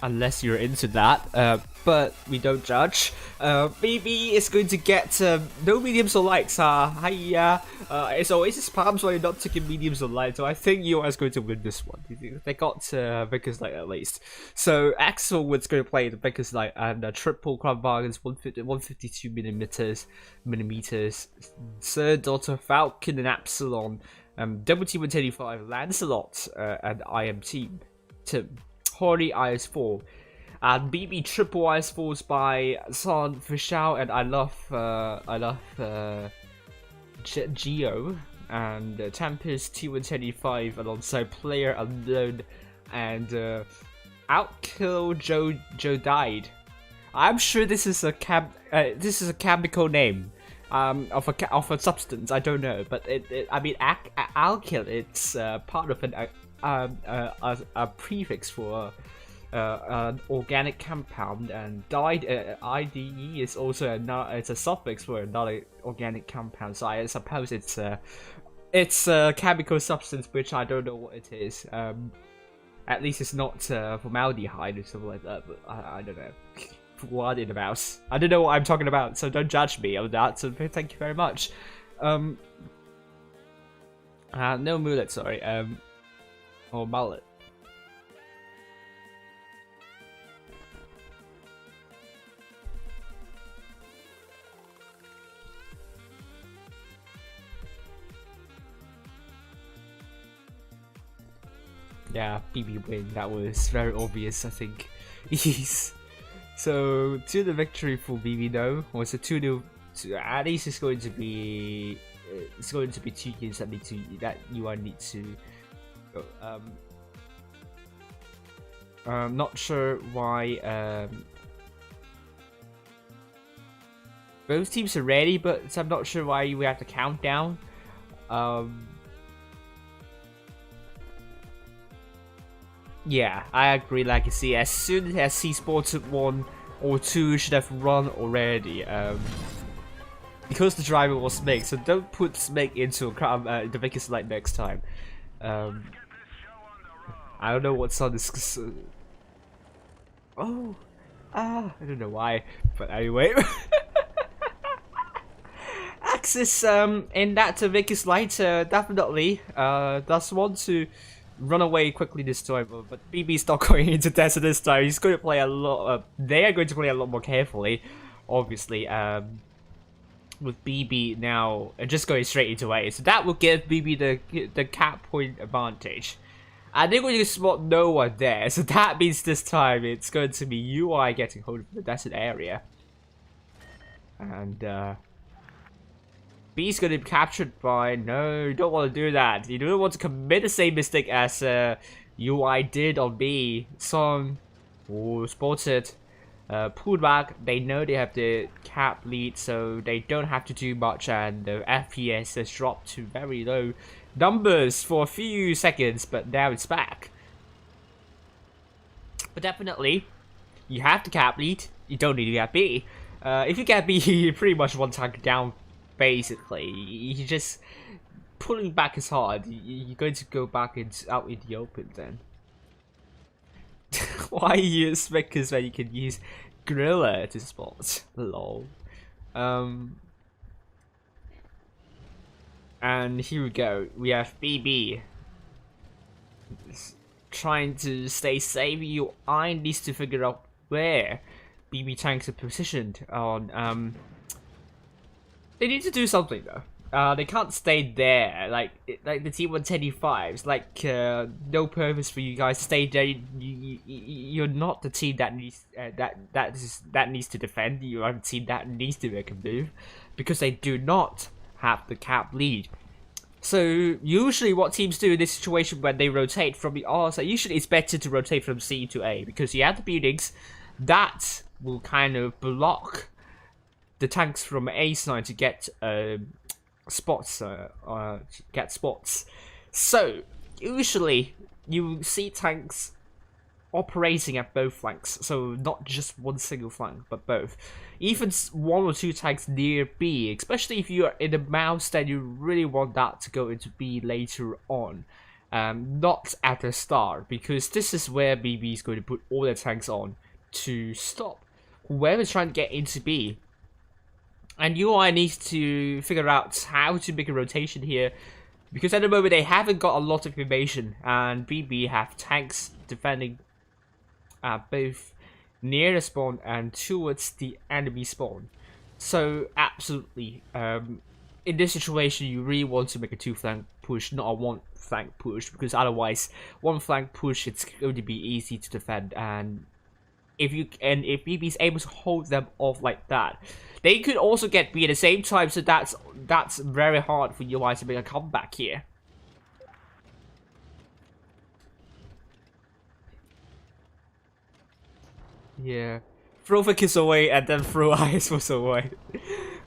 unless you're into that, but we don't judge. BB is going to get no mediums or lights. It's Oasis Palms where you're not taking mediums or lights, so I think UI is going to win this one. They got Vickers Light at least. So Axel was going to play the Vickers Light and triple Club Bargains 152 millimeters. Sir Daughter Falcon and Absalon. Double Team 185, Lancelot, and I am Team Tim. Hori IS4, and BB triple IS4s by Son Fischau, and I love Geo, and Tempest T125 alongside Player Unknown, and Outkill Joe died. I'm sure this is a chemical name. Of a substance, I don't know, but I mean, alkyl, it's part of a prefix for an organic compound, and died IDE is also it's a suffix for another organic compound. So I suppose it's a chemical substance, which I don't know what it is. At least it's not formaldehyde or something like that, but I don't know. What in the mouse? I don't know what I'm talking about, so don't judge me on that. So thank you very much. No mullet, sorry. Or mullet. Yeah, BB win. That was very obvious, I think. So, 2-0 victory for BB though. Was a 2-0. At least it's going to be 2 games that UI need to Not sure why both teams are ready, but I'm not sure why we have to count down. Yeah, I agree. Like you see, as soon as he spotted 1 or 2, should have run already. Because the driver was Smeg, so don't put Smeg into the Vickers Light next time. I don't know what's on this. I don't know why, but anyway. Axis in that Vickers Light definitely does want to run away quickly this time, but BB's not going into desert this time. He's going to play a lot. They are going to play a lot more carefully, obviously. With BB now just going straight into A, so that will give BB the cap point advantage. And they're going to spot no one there, so that means this time it's going to be UI getting hold of the desert area, and B's going to be captured by... No, you don't want to do that. You don't want to commit the same mistake as UI did on B. Song, spotted, pulled back. They know they have the cap lead, so they don't have to do much, and the FPS has dropped to very low numbers for a few seconds, but now it's back. But definitely, you have the cap lead. You don't need to get B. If you get B, you pretty much one tank down. Basically, you just pulling back is hard. You're going to go back out in the open then. Why use Smickers when you can use Gorilla to spot? Lol. And here we go. We have BB trying to stay safe. UI needs to figure out where BB tanks are positioned on. They need to do something though. They can't stay there like the T125s. Like no purpose for you guys to stay there. You're not the team that needs that needs to defend. You are the team that needs to make a move, because they do not have the cap lead. So usually what teams do in this situation when they rotate from the R side, usually it's better to rotate from C to A, because you have the buildings that will kind of block the tanks from A side to get spots. So usually you see tanks operating at both flanks, so not just one single flank, but both. Even 1 or 2 tanks near B, especially if you are in the mouse, then you really want that to go into B later on, not at the start, because this is where BB is going to put all their tanks on to stop whoever's trying to get into B. And UI needs to figure out how to make a rotation here, because at the moment they haven't got a lot of information, and BB have tanks defending both near the spawn and towards the enemy spawn. So absolutely, in this situation you really want to make a 2-flank push, not a 1-flank push, because otherwise 1-flank push it's going to be easy to defend, and if BB is able to hold them off like that, they could also get B at the same time, so that's very hard for UI to make a comeback here. Yeah, throw the kiss away and then throw ice was away.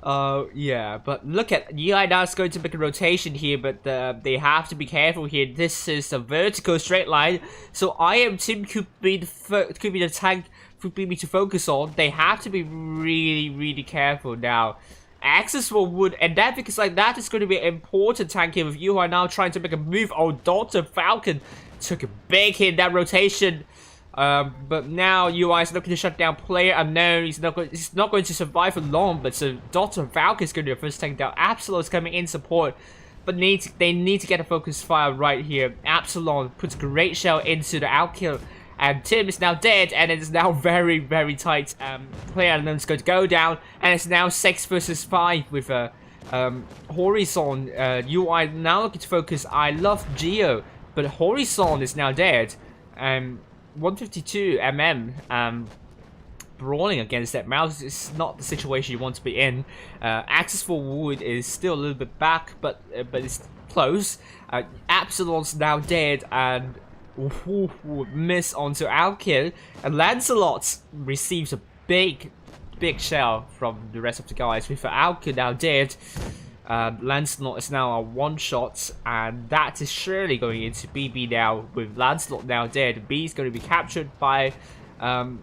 Yeah, but look at UI now is going to make a rotation here, but they have to be careful here. This is a vertical straight line, so IM team could be the tank for BB to focus on. They have to be really careful now. Access for wood, and that because like that is going to be an important tank here with UI now trying to make a move. Oh, Dr. Falcon took a big hit in that rotation. But now UI is looking to shut down player unknown. He's not going to survive for long. But so Dr. Falcon is going to be the first tank down. Absalon is coming in support, but they need to get a focus fire right here. Absalon puts a great shell into the outkill, and Tim is now dead, and it is now very tight. Player unknown is going to go down, and it's now 6 versus 5 with a Horizon. UI now looking to focus. I love Geo, but Horizon is now dead. 152 brawling against that mouse is not the situation you want to be in. Access for wood is still a little bit back, but it's close. Absalon's now dead, and miss onto Alkin, and Lancelot receives a big shell from the rest of the guys. With Alkin now dead, Lancelot is now a one-shot, and that is surely going into BB now. With Lancelot now dead, B is going to be captured by Fuad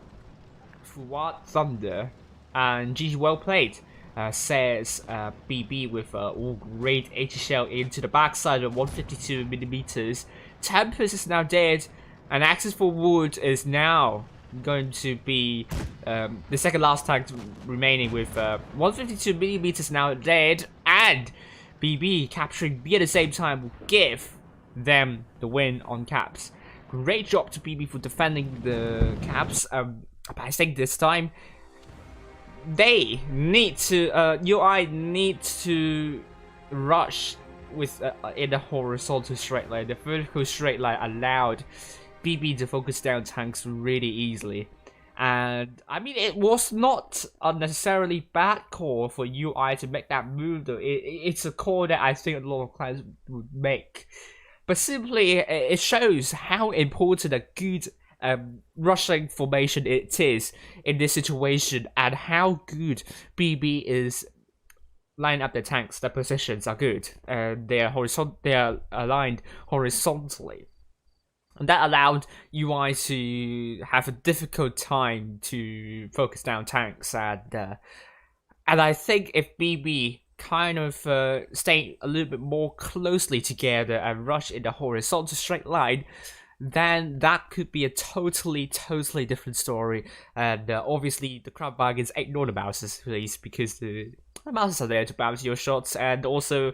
Thunder, and GG well played. Says BB with all great H shell into the backside of 152mm. Tempest is now dead, and Access for Wood is now going to be the second last tank remaining with 152mm now dead, and BB capturing B at the same time will give them the win on caps. Great job to BB for defending the caps, but I think this time they need to UI needs to rush with in the horizontal straight line. The vertical straight line allowed BB to focus down tanks really easily, and I mean it was not a necessarily bad call for UI to make that move though. It's a call that I think a lot of clients would make, but simply it shows how important a good rushing formation it is in this situation, and how good BB is lining up their tanks. Their positions are good, and they are aligned horizontally, and that allowed UI to have a difficult time to focus down tanks. And I think if BB kind of stay a little bit more closely together and rush in the horizontal straight line, then that could be a totally different story. And obviously the crowd bargains ignore the bouncers, please, because the bouncers are there to bounce your shots, and also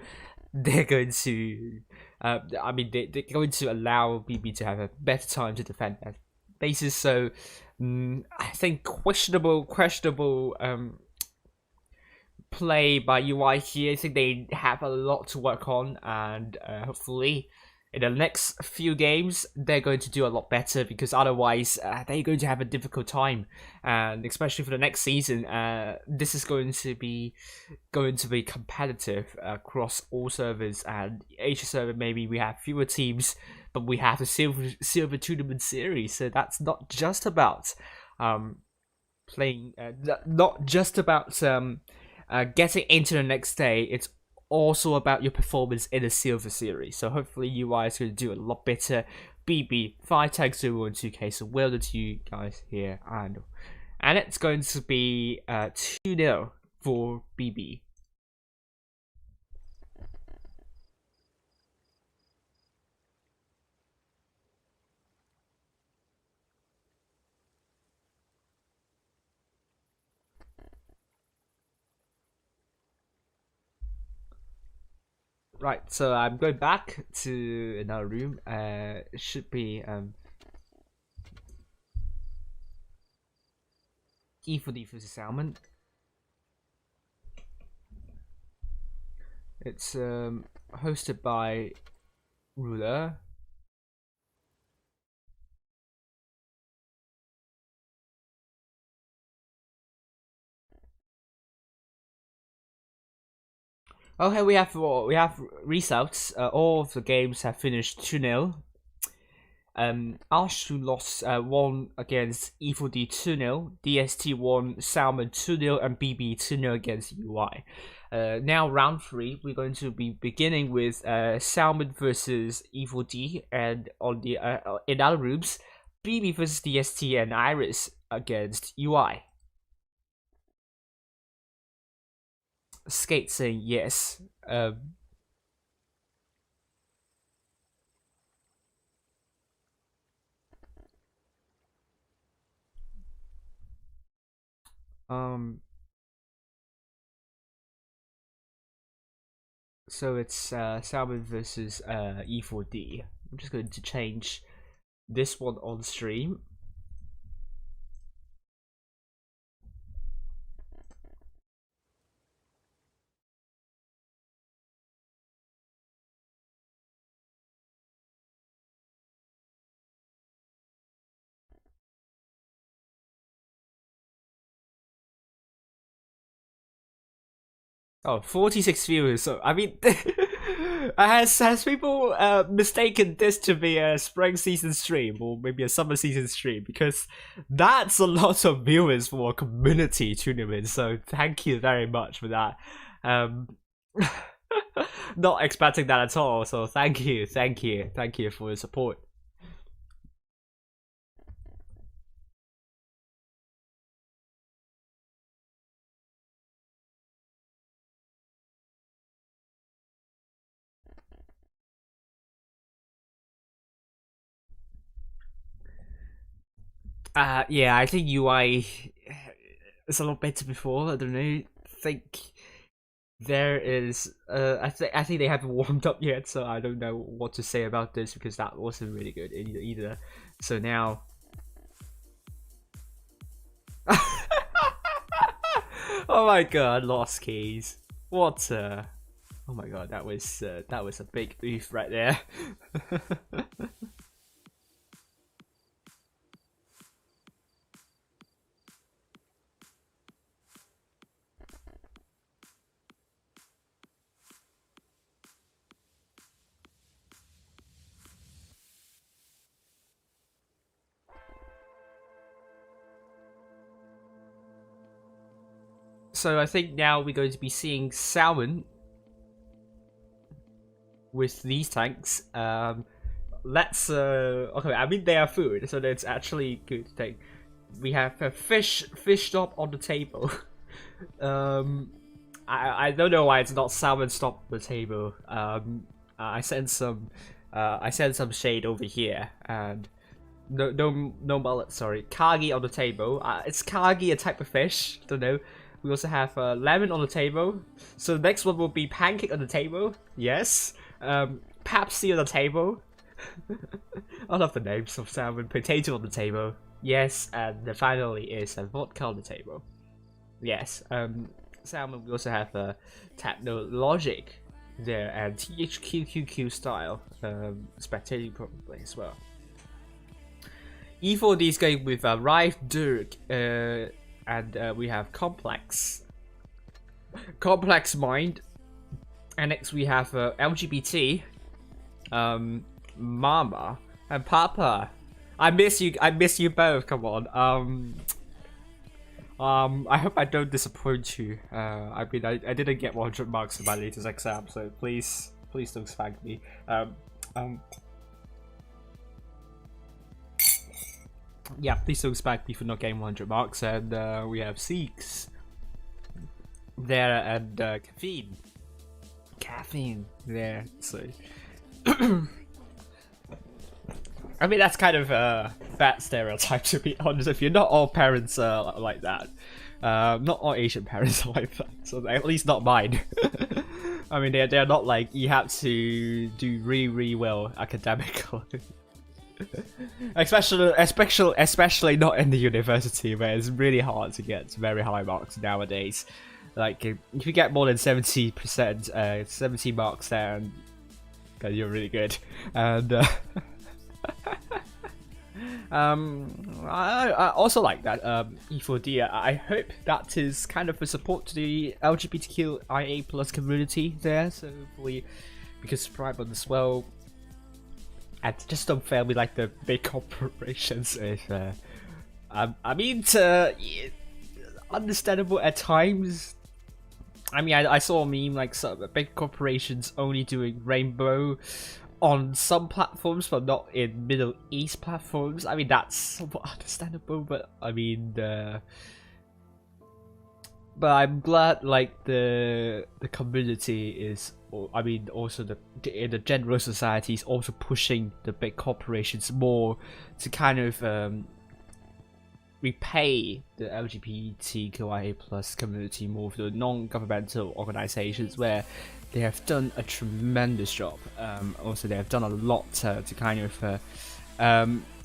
they're going to I mean they're going to allow BB to have a better time to defend that bases. So I think questionable play by UI here. I think they have a lot to work on, and hopefully in the next few games they're going to do a lot better, because otherwise they're going to have a difficult time, and especially for the next season this is going to be competitive across all servers. And Asia server, maybe we have fewer teams, but we have the silver tournament series, so that's not just about playing not just about getting into the next day. It's also about your performance in the silver series. So hopefully UI is going to do a lot better. BB 5 tags 0 and 2K. So well done to you guys here, and it's going to be 2-0 for BB. Right, so I'm going back to another room. It should be E4D versus Salmon. It's hosted by Ruler. Okay, we have results. All of the games have finished 2-0. Arshu lost 1 against E4D 2-0. DST won Salmon 2-0, and BB 2-0 against UI. Now round 3, we're going to be beginning with Salmon versus E4D, and on the in other rooms, BB versus DST and Iris against UI. Skate saying yes. So it's Salmon versus E4D. I'm just going to change this one on stream. Oh, 46 viewers. So I mean, Has people mistaken this to be a spring season stream or maybe a summer season stream? Because that's a lot of viewers for a community tournament. So thank you very much for that. Not expecting that at all. So thank you for your support. Yeah, I think UI is a lot better before. I don't know. Think there is. I think they haven't warmed up yet, so I don't know what to say about this because that wasn't really good either. So now. Oh my god, lost keys. What? Oh my god, that was a big oof right there. So I think now we're going to be seeing salmon with these tanks. Let's okay. I mean they are food, so that's actually a good thing. We have a fish stop on the table. I don't know why it's not salmon stop on the table. I sent some shade over here and. No mullet. Sorry, Kagi on the table. Is Kagi a type of fish? Don't know. We also have lemon on the table. So the next one will be pancake on the table. Yes. Pepsi on the table. I love the names of salmon. Potato on the table. Yes. And finally is a vodka on the table. Yes. Salmon. We also have Technologic there and THQQQ style. Spectating probably as well. E4D is going with Rive Dirk. And we have Complex Mind, and next we have LGBT, Mama and Papa. I miss you both. Come on. I hope I don't disappoint you. I mean, I didn't get 100 marks in my latest exam, so please don't thank me. Yeah, please don't expect me for not getting 100 marks. And we have Seeks there and caffeine there. So I mean that's kind of a bad stereotype to be honest. If you're not all parents like that, not all Asian parents are like that. So at least not mine. I mean they're not like you have to do really well academically. especially not in the university where it's really hard to get very high marks nowadays. Like if you get more than 70%, 70 marks there, and you're really good. And I also like that E4D. I hope that is kind of a support to the LGBTQIA+ community there. So hopefully, because Pride as well. And just don't fail me like the big corporations. If I mean, understandable at times. I mean, I saw a meme like some big corporations only doing rainbow on some platforms, but not in Middle East platforms. I mean, that's somewhat understandable, but I mean, but I'm glad like the community is. I mean, also the general society is also pushing the big corporations more to kind of repay the LGBTQIA+ community more for the non-governmental organizations where they have done a tremendous job. Also, they have done a lot to kind of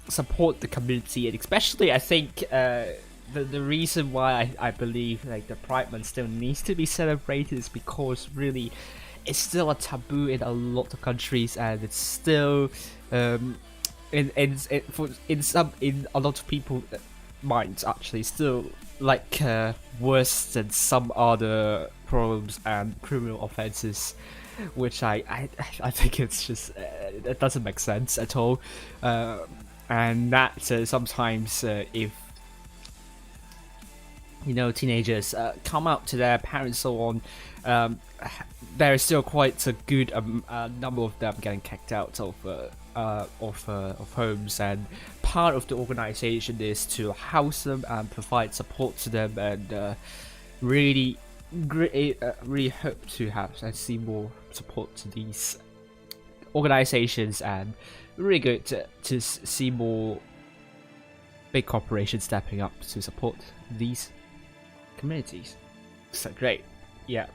support the community, and especially I think the reason why I believe like the Pride Month still needs to be celebrated is because really. It's still a taboo in a lot of countries, and it's still in a lot of people's minds actually still like worse than some other problems and criminal offenses which I think it's just it doesn't make sense at all, and that sometimes if teenagers come up to their parents so on, there is still quite a good number of them getting kicked out of homes, and part of the organization is to house them and provide support to them, and really hope to have and see more support to these organizations, and really good to see more big corporations stepping up to support these communities. So great, yeah.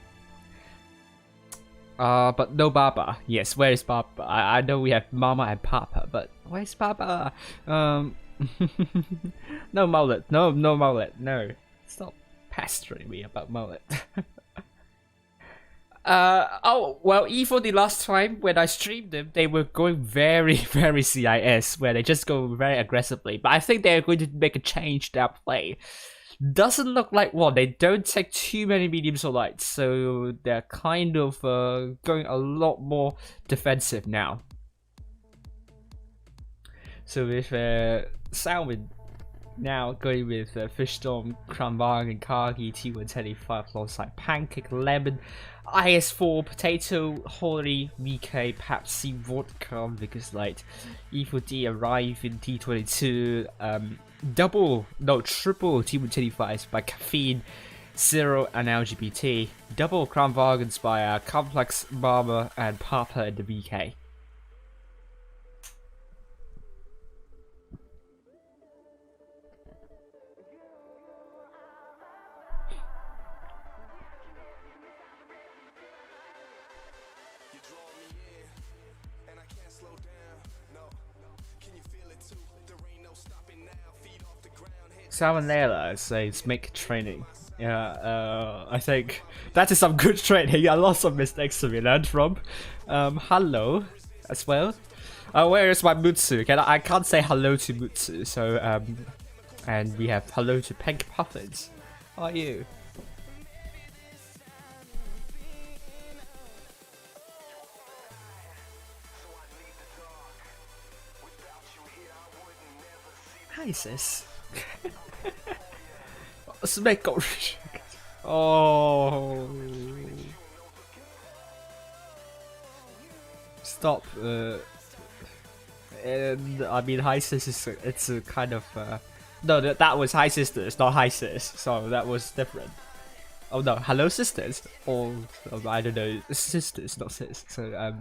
But no Baba. Yes, where is Baba? I know we have Mama and Papa, but where's Baba? No mullet. No mullet. No. Stop pestering me about mullet. Oh, well, even the last time when I streamed them, they were going very, very CIS, where they just go very aggressively. But I think they're going to make a change to their play. Doesn't look like they don't take too many mediums or lights, so they're kind of going a lot more defensive now. So with Salmon now going with Fishstorm, Cranbang, and Kagi, T125 alongside Pancake, Lemon, IS4, Potato, Holy, VK, Pepsi, Vodka, Vickers Light, E4D arrive in T22, triple T125s by Caffeine, Zero, and LGBT, double Crown Bargains by Complex, Mama, and Papa in the VK. Salmonella says make training. Yeah, I think that is some good training. A lot of mistakes to be learned from. Hello as well. Where is my Mutsu? I can't say hello to Mutsu, so and we have hello to Pink Puffins. How are you? Hi sis. Snake got rejected. Oh. Stop. And I mean, Hi Sis is it's a kind of no, that was Hi Sisters, not Hi Sis. So that was different. Oh no, Hello Sisters, or I don't know, sisters, not sis. So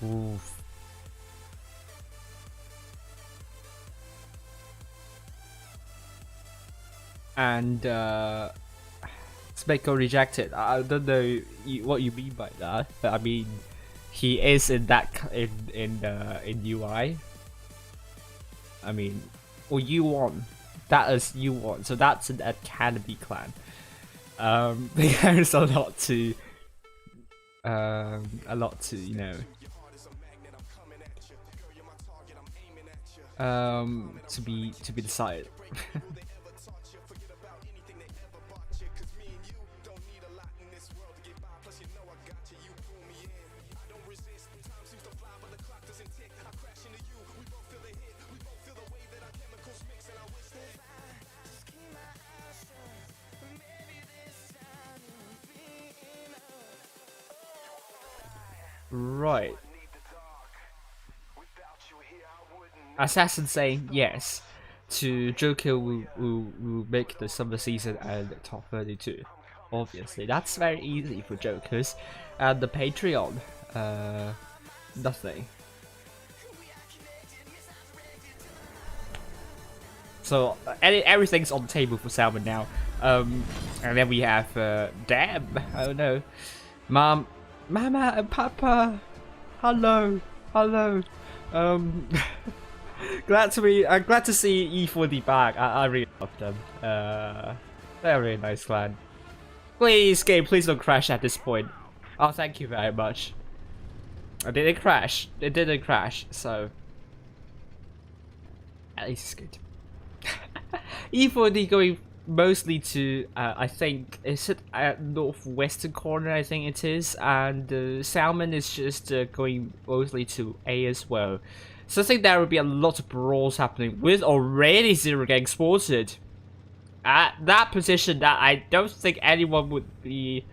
Oof. And Smeko rejected. I don't know what you mean by that, but I mean he is in that in UI. I mean, or U1. That is U1, so that's an Academy clan. There's a lot to to be decided. Right. Assassin saying yes to Joker will make the summer season and top 32. Obviously, that's very easy for Jokers. And the Patreon, nothing. So everything's on the table for Salmon now. And then we have Dab. Oh no, Mom. Mama and Papa, hello. I'm glad to see E4D back. I really love them. They're a really nice clan. Please, game, please don't crash at this point. Oh, thank you very much. It didn't crash. It didn't crash, so at least it's good. E4D going mostly to I think is it at northwestern corner, I think it is, and Salmon is just going mostly to A as well. So I think there will be a lot of brawls happening with already Zero getting spotted at that position that I don't think anyone would be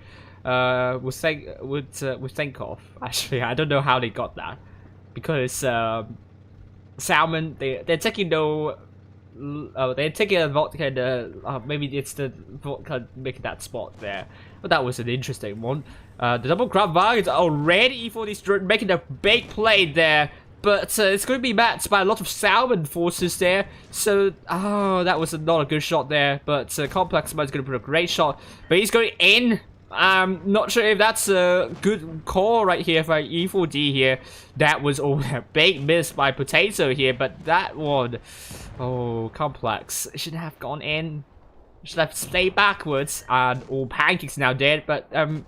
would think of. Actually, I don't know how they got that, because Salmon they're taking no. They're taking a vodka and maybe it's the vodka making that spot there. But that was an interesting one. The double grab is already for these making a big play there. But it's going to be matched by a lot of Salmon forces there. So, that was not a good shot there. But Complex Man's going to put a great shot. But he's going in. I'm not sure if that's a good call right here for E4D here. That was a big miss by Potato here, but that one, Complex should have gone in. Should have stayed backwards, and all Pancakes now dead. But at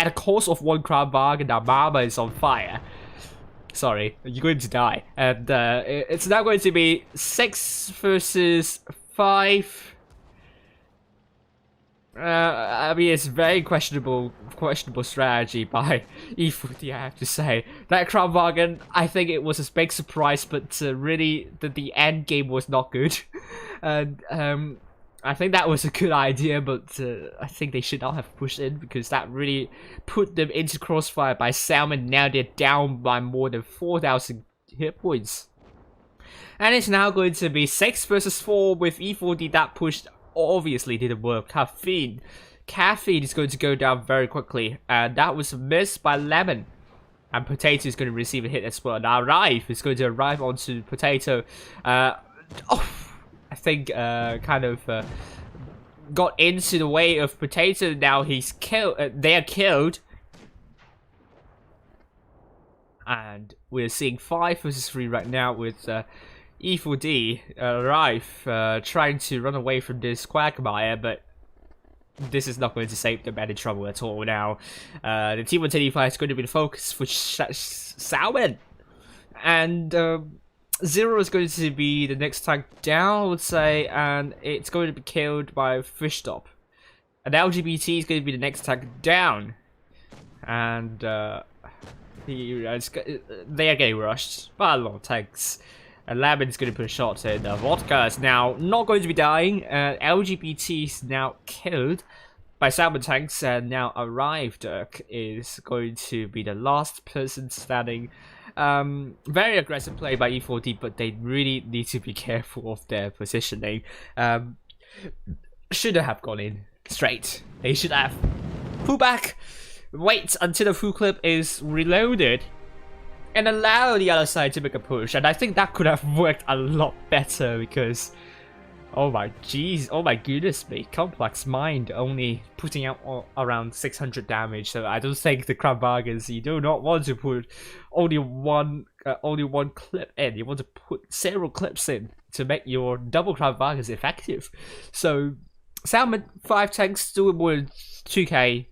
the cost of one crab bag, and now Mama is on fire. Sorry, you're going to die, and it's now going to be 6 versus 5. I mean, it's very questionable strategy by E4D, I have to say. That Crown Bargain, I think it was a big surprise, but really, the end game was not good. And I think that was a good idea, but I think they should not have pushed in, because that really put them into crossfire by Salmon. Now they're down by more than 4,000 hit points. And it's now going to be 6 versus 4 with E4D. That pushed obviously didn't work. Caffeine is going to go down very quickly, and that was missed by Lemon, and Potato is going to receive a hit as well. Now Arrive is going to arrive onto Potato. I think kind of got into the way of Potato. Now he's killed. They are killed, and we're seeing 5 versus 3 right now with E4D, Arrive, trying to run away from this Quagmire, but this is not going to save them any trouble at all now. The T125 is going to be the focus for Salmon, and Zero is going to be the next tank down, I would say, and it's going to be killed by Fishtop. And LGBT is going to be the next tank down, and they are getting rushed by a lot of tanks. And Laban's going to put a shot in. Vodka is now not going to be dying. LGBT is now killed by Salmon tanks, and now Arrived is going to be the last person standing. Very aggressive play by E4D, but they really need to be careful of their positioning. Should have gone in straight. They should have pull back, wait until the full clip is reloaded, and allow the other side to make a push. And I think that could have worked a lot better, because oh my goodness me, Complex Mind only putting out around 600 damage. So I don't think the Crown Bargains, you do not want to put only one clip in. You want to put several clips in to make your double Crown Bargains effective. So Salmon 5 tanks doing more than 2k,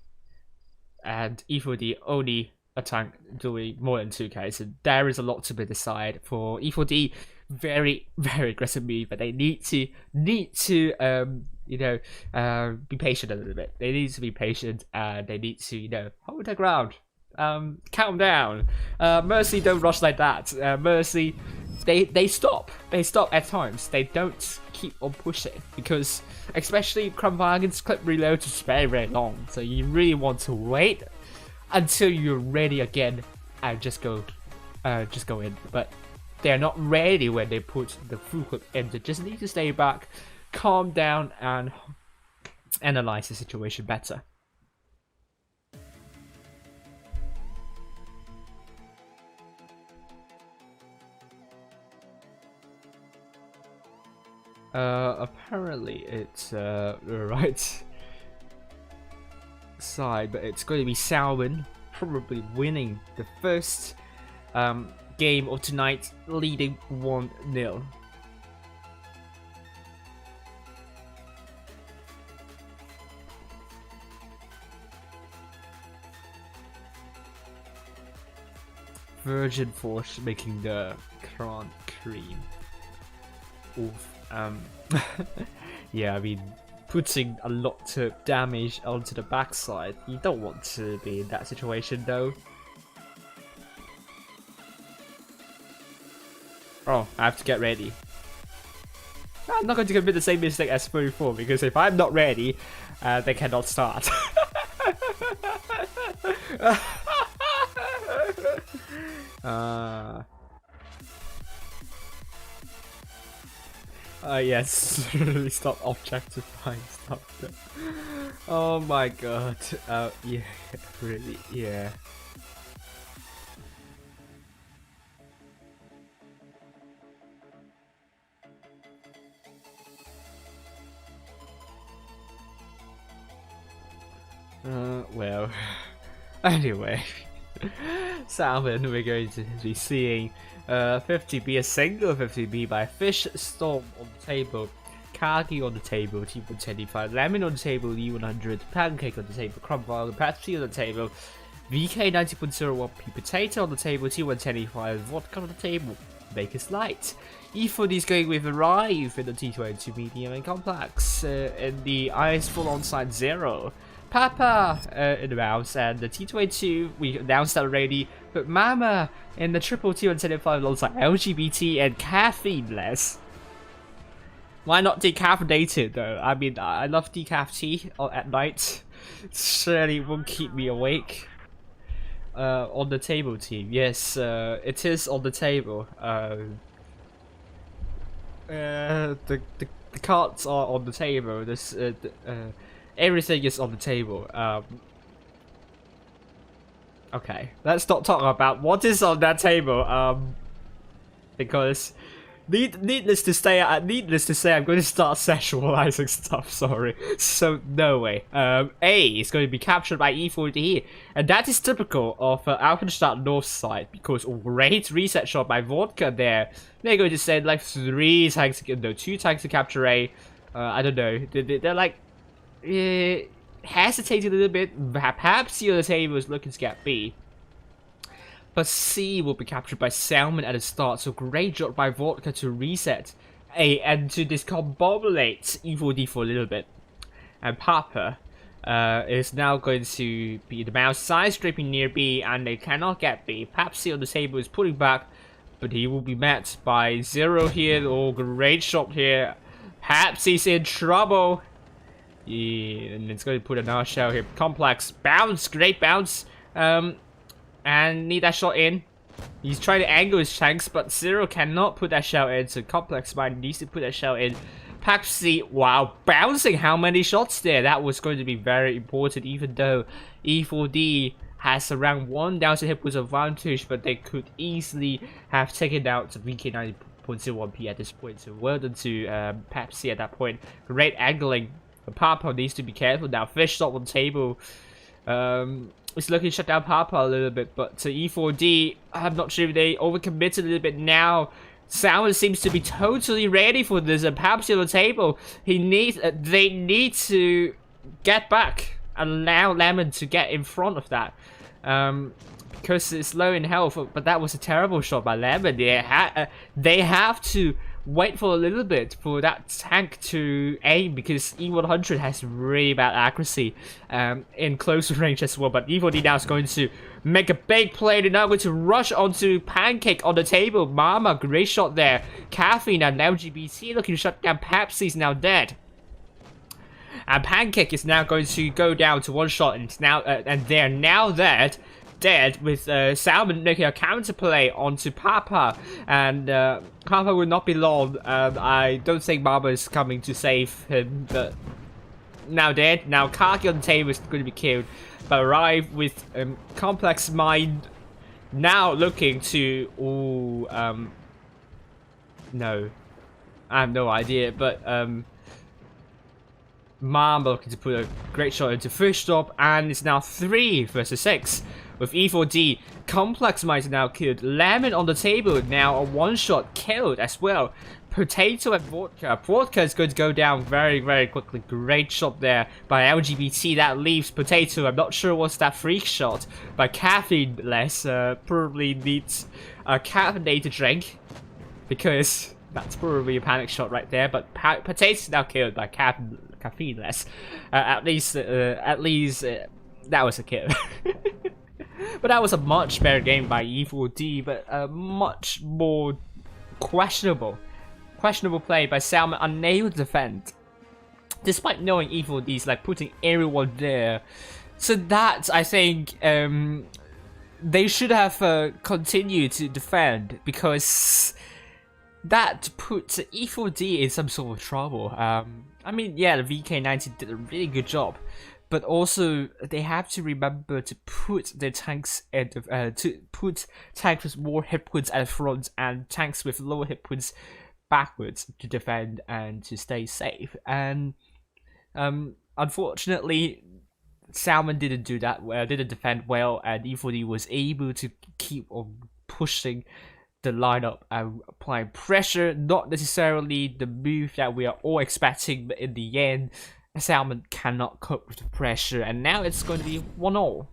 and E4D only a tank doing more than 2k, so there is a lot to be decided for E4D. Very aggressive move, but they need to be patient a little bit. They need to be patient, and they need to hold their ground, calm down. Mercy don't rush like that. Mercy, they stop at times. They don't keep on pushing, because especially Krumwagen's clip reload is very long, so you really want to wait until you're ready again and just go in. But they're not ready when they put the full clip in. They just need to stay back, calm down, and analyze the situation better. Apparently it's the right side, but it's going to be Salmon probably winning the first game of tonight, leading 1-0. Virgin Force making the Crown Cream. Oof. Yeah, I mean, putting a lot of damage onto the backside. You don't want to be in that situation though. Oh, I have to get ready. I'm not going to commit the same mistake as before, because if I'm not ready, they cannot start. Yes, really stop objectifying stuff. Oh my god. Yeah, really, yeah. Well, anyway, Salmon, we're going to be seeing 50B, a single 50B by Fish Storm on the table, Kagi on the table, T125, Lemon on the table, E100, Pancake on the table, Crumble, Pepsi on the table, VK 90.01P, Potato on the table, T125, Vodka on the table, Baker's Light. E4D is going with Arrive in the T22 medium and complex, in the Ice Full Onside 0. Papa in the mouse, and the T22 we announced that already, but Mama in the triple T175 alongside LGBT and caffeine less. Why not decaffeinated though? I mean, I love decaf tea at night. Surely won't keep me awake. On the table team, yes, it is on the table. The cards are on the table. This everything is on the table. Okay, let's not talk about what is on that table. Because needless to say, I'm going to start sexualizing stuff. Sorry. So no way. A is going to be captured by E4D, and that is typical of Alpenstadt North side, because great reset shot by Vodka there. They're going to send like 2 tanks to capture A. I don't know. They're like hesitating a little bit. Perhaps C on the table is looking to get B. But C will be captured by Salmon at the start, so great job by Vodka to reset A and to discombobulate E4D for a little bit. And Papa is now going to be the mouse side stripping near B, and they cannot get B. Pepsi on the table is pulling back, but he will be met by 0 here. Oh, great shot here. Pepsi's in trouble. Yeah, and it's going to put another shell here. Complex bounce, great bounce. And need that shot in. He's trying to angle his tanks, but 0 cannot put that shell in, so Complex Mind needs to put that shell in. Pepsi, wow, bouncing how many shots there? That was going to be very important, even though E4D has around 1 down to hit with advantage, but they could easily have taken out the VK 90.01P at this point. So well done to Pepsi at that point. Great angling. But Papa needs to be careful now. Fish stop on the table. It's looking to shut down Papa a little bit, but to E4D, I'm not sure if they overcommitted a little bit now. Salmon seems to be totally ready for this, and Pepsi on the table. They need to get back and allow Lemon to get in front of that. Because it's low in health, but that was a terrible shot by Lemon. They have to wait for a little bit for that tank to aim, because E100 has really bad accuracy in close range as well. But E4D now is going to make a big play. They're now going to rush onto Pancake on the table. Mama, great shot there. Caffeine and LGBT looking to shut down. Pepsi's now dead. And Pancake is now going to go down to 1 shot, and now and they're now dead, with Salmon making a counter play onto Papa, and Papa will not be long. I don't think Mama is coming to save him, but now dead. Now Kaki on the table is going to be killed, but Arrive with Complex Mind now looking to no, I have no idea, but Mama looking to put a great shot into Fish Stop, and it's now 3 versus 6. With E4D, Complex Mind now killed. Lemon on the table, now a 1-shot killed as well. Potato and Vodka. Vodka is going to go down very, very quickly. Great shot there by LGBT. That leaves Potato. I'm not sure what's that freak shot, but caffeine less. Probably needs a caffeinated drink, because that's probably a panic shot right there. But Potato is now killed by caffeine less. At least that was a kid. But that was a much better game by E4D, but a much more questionable play by S-MON, unable to defend, despite knowing E4D's like putting everyone there. So that, I think, they should have continued to defend, because that puts E4D in some sort of trouble. I mean, yeah, the VK90 did a really good job, but also they have to remember to put their tanks at to put tanks with more hit points at the front and tanks with lower hit points backwards to defend and to stay safe. And unfortunately, S-MON didn't do that well, didn't defend well, and E4D was able to keep on pushing the lineup and applying pressure. Not necessarily the move that we are all expecting, but in the end, S-MON cannot cope with the pressure, and now it's going to be 1-0.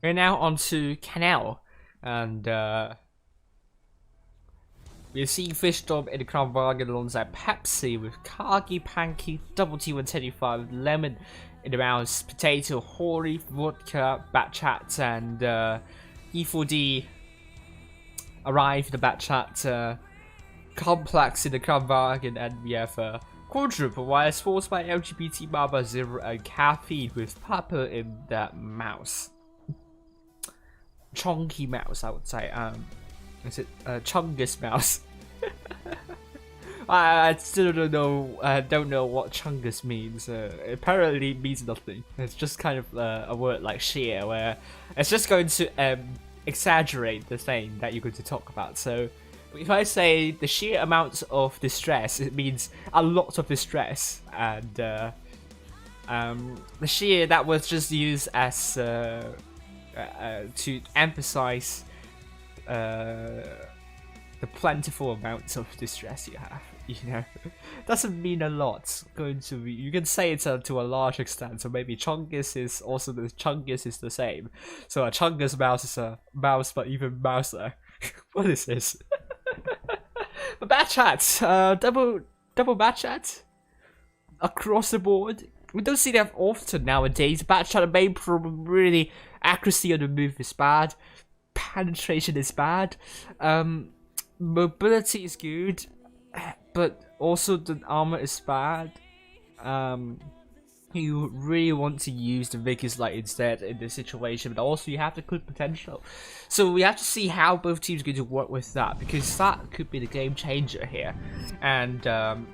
We're now on to Canal, and we're seeing Fishdom in the Crown Bargain alongside Pepsi with Kagi, Pancake, Double T125, Lemon in the rounds, Potato, Hori, Vodka, Batchat, and E4D arrive in the Batchat complex in the Crown Bargain, and we have Quadruple Wireless forced by LGBT Mama Zero and Caffeine with Papa in that mouse. Chonky mouse, I would say. Is it Chungus mouse? I still don't know what Chungus means. Apparently it means nothing. It's just kind of a word like sheer, where it's just going to exaggerate the thing that you're going to talk about. So if I say the sheer amount of distress, it means a lot of distress, and the sheer that was just used as to emphasize the plentiful amounts of distress you have, you know. Doesn't mean a lot. Going to be, you can say it to a large extent. So maybe Chungus is also the Chungus is the same. So a Chungus mouse is a mouse, but even mouser. What is this? But Batchat, double Batchat across the board. We don't see that often nowadays. Batchat main problem, really, accuracy on the move is bad. Penetration is bad. Mobility is good, but also the armor is bad. You really want to use the Vickers Light instead in this situation, but also you have the good potential. So we have to see how both teams are going to work with that, because that could be the game changer here. And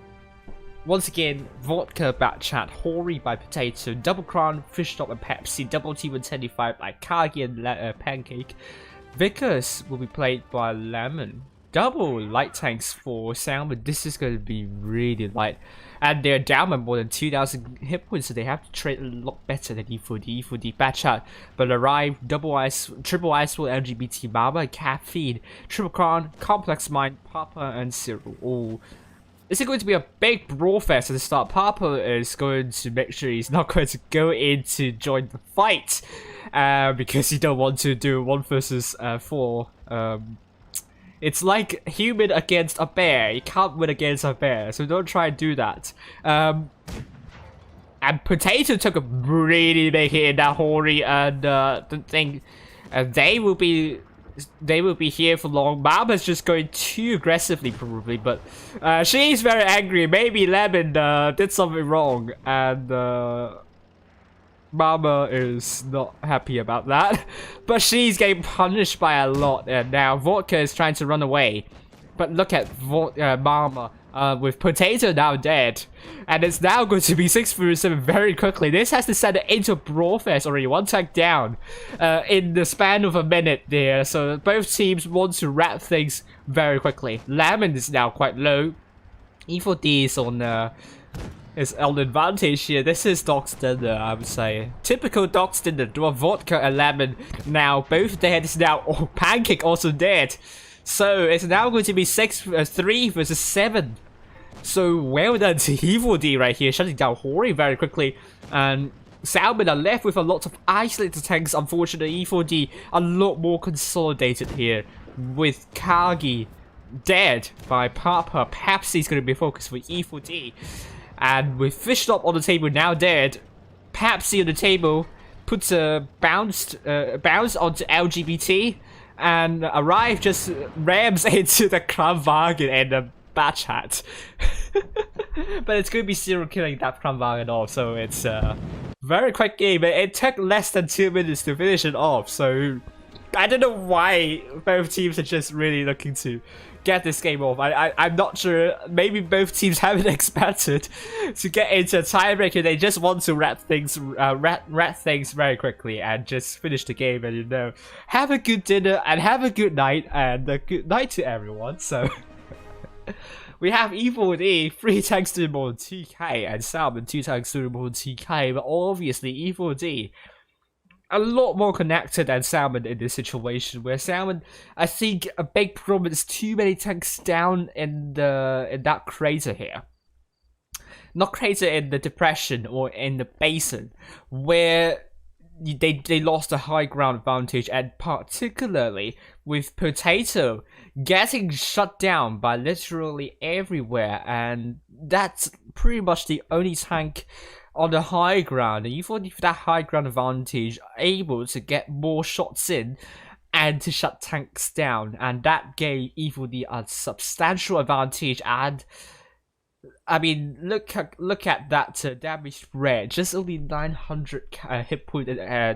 once again, Vodka, Batchat, Hori by Potato, Double Crown, Fishdom and Pepsi, Double T125 by Kagi and Pancake. Vickers will be played by Lemon. Double light tanks for S-MON. This is going to be really light. And they're down by more than 2,000 hit points, so they have to trade a lot better than E4D. E4D Batchat, but arrive, triple ice for LGBT Mama, Caffeine, Triple Crown, Complex Mind, Papa, and Cyril. Oh. This is going to be a big brawl fest at the start. Papa is going to make sure he's not going to go in to join the fight, because you don't want to do 1 versus 4. It's like human against a bear. You can't win against a bear, so don't try and do that. And Potato took a really big hit in that Hori, and the thing, they will be here for long. Mama's just going too aggressively, probably, but she's very angry. Maybe Lemon did something wrong, and Mama is not happy about that. But she's getting punished by a lot, and now Vodka is trying to run away. But look at Mama with Potato now dead, and it's now going to be 6 vs 7 very quickly. This has to send it into a brawl fest already. 1 tank down in the span of a minute there. So both teams want to wrap things very quickly. Lemon is now quite low. E4D is on advantage here. This is Dog Standard, I would say. Typical Dog Standard. Vodka and Lemon now both dead. Is now Pancake also dead. So it's now going to be 3 versus 7. So well done to E4D right here, shutting down Hori very quickly. And Salmon are left with a lot of isolated tanks. Unfortunately, E4D a lot more consolidated here, with Kagi dead by Papa. Pepsi's going to be focused for E4D. And with Fishtop on the table now dead, Pepsi on the table puts a bounce onto LGBT, and Arrive just rams into the Kramwagen and the Batch Hat. But it's going to be serial killing that Kramwagen off, so it's a very quick game. It took less than 2 minutes to finish it off, so I don't know why both teams are just really looking to get this game off. I'm not sure. Maybe both teams haven't expected to get into a tiebreaker. They just want to wrap things very quickly and just finish the game. And, you know, have a good dinner and have a good night, and a good night to everyone. So we have E4D 3 tanks to more than 2k and Salmon 2 tanks to more than 2k, but obviously E4D a lot more connected than Salmon in this situation, where Salmon, I think a big problem is too many tanks down in that crater here. Not crater in the depression or in the basin, where they lost the high ground advantage, and particularly with Potato getting shut down by literally everywhere, and that's pretty much the only tank on the high ground, and you thought with that high ground advantage, able to get more shots in and to shut tanks down, and that gave E4D a substantial advantage. And I mean, look at that damage spread, just only 900 hit point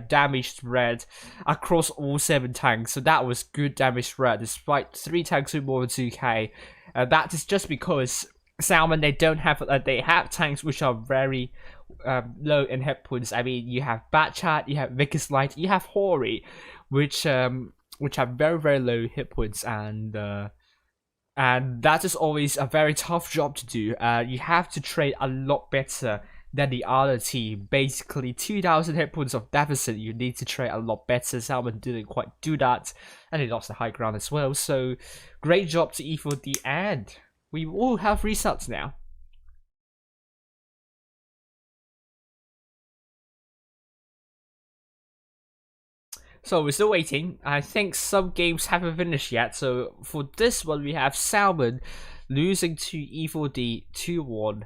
damage spread across all 7 tanks, so that was good damage spread despite 3 tanks with more than 2k. That is just because Salmon, they don't have they have tanks which are very low in hit points. I mean, you have Batchat, you have Vickers Light, you have Hori, which have very low hit points, and that is always a very tough job to do. You have to trade a lot better than the other team. Basically 2,000 hit points of deficit, you need to trade a lot better. Salmon didn't quite do that, and they lost the high ground as well. So great job to E4D, and we all have resets now. So we're still waiting. I think some games haven't finished yet. So for this one, we have Salmon losing to E4D 2-1,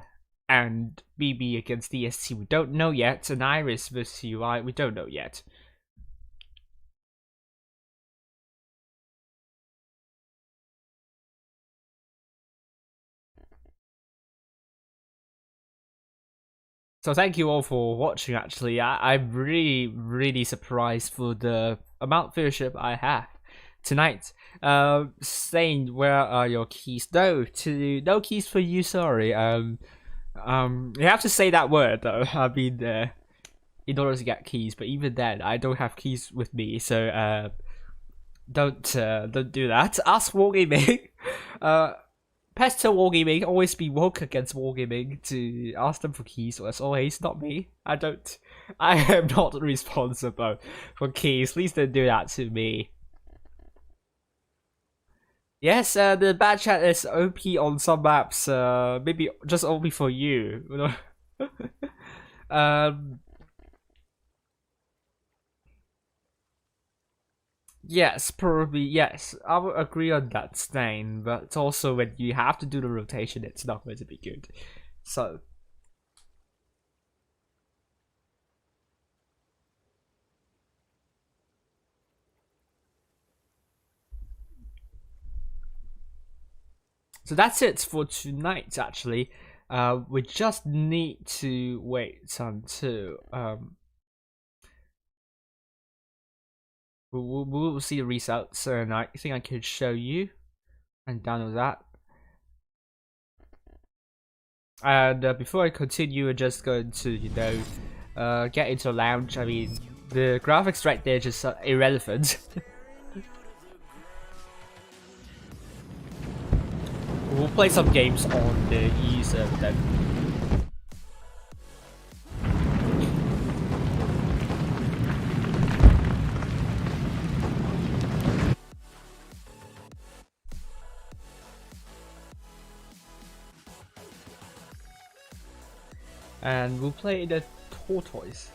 and BB against DST. We don't know yet. And Iris versus UI. We don't know yet. So thank you all for watching. Actually, I'm really surprised for the amount of viewership I have tonight. Saying where are your keys? No keys for you. Sorry. You have to say that word though. I mean, in order to get keys. But even then, I don't have keys with me. So don't do that. Ask Wargaming. Pesto Wargaming, always be woke against Wargaming to ask them for keys, so as always, not me. I am not responsible for keys. Please don't do that to me. Yes, the bad chat is OP on some maps, maybe just OP for you. Yes, probably, yes. I would agree on that, Stain, but also when you have to do the rotation, it's not going to be good. So that's it for tonight, actually. We just need to wait until we'll see the results, and I think I can show you and download that. And before I continue, I'm just going to, you know, get into the lounge. I mean, the graphics right there just irrelevant. We'll play some games on the E server then. And we'll play the tortoise.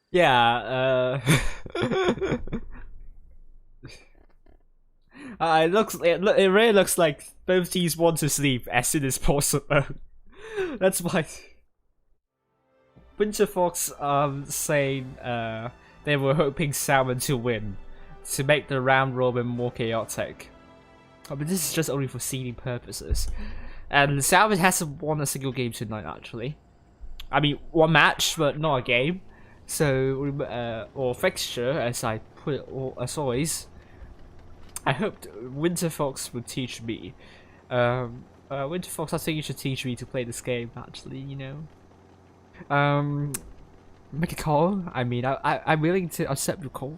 Yeah, it really looks like both teams want to sleep as soon as possible. That's why Winter Fox saying they were hoping Salmon to win to make the round robin more chaotic. But this is just only for seeding purposes. And Salmon hasn't won a single game tonight, actually. I mean, one match, but not a game. So, or fixture, as I put it, as always. I hoped Winter Fox would teach me. Winter Fox, I think you should teach me to play this game, actually, you know. Make a call. I mean, I'm willing to accept your call.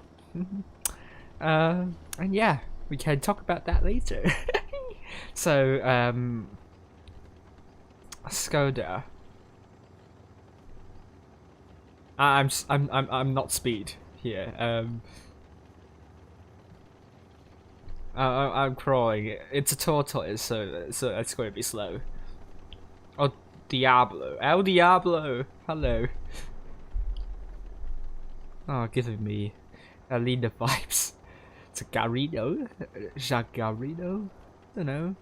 And yeah, we can talk about that later. So, let's go there. I'm not speed here. I'm crawling. It's a tortoise, so it's going to be slow. Oh, Diablo! El Diablo! Hello. Oh, giving me Alina vibes. It's a Garino, Jagarino. I don't know.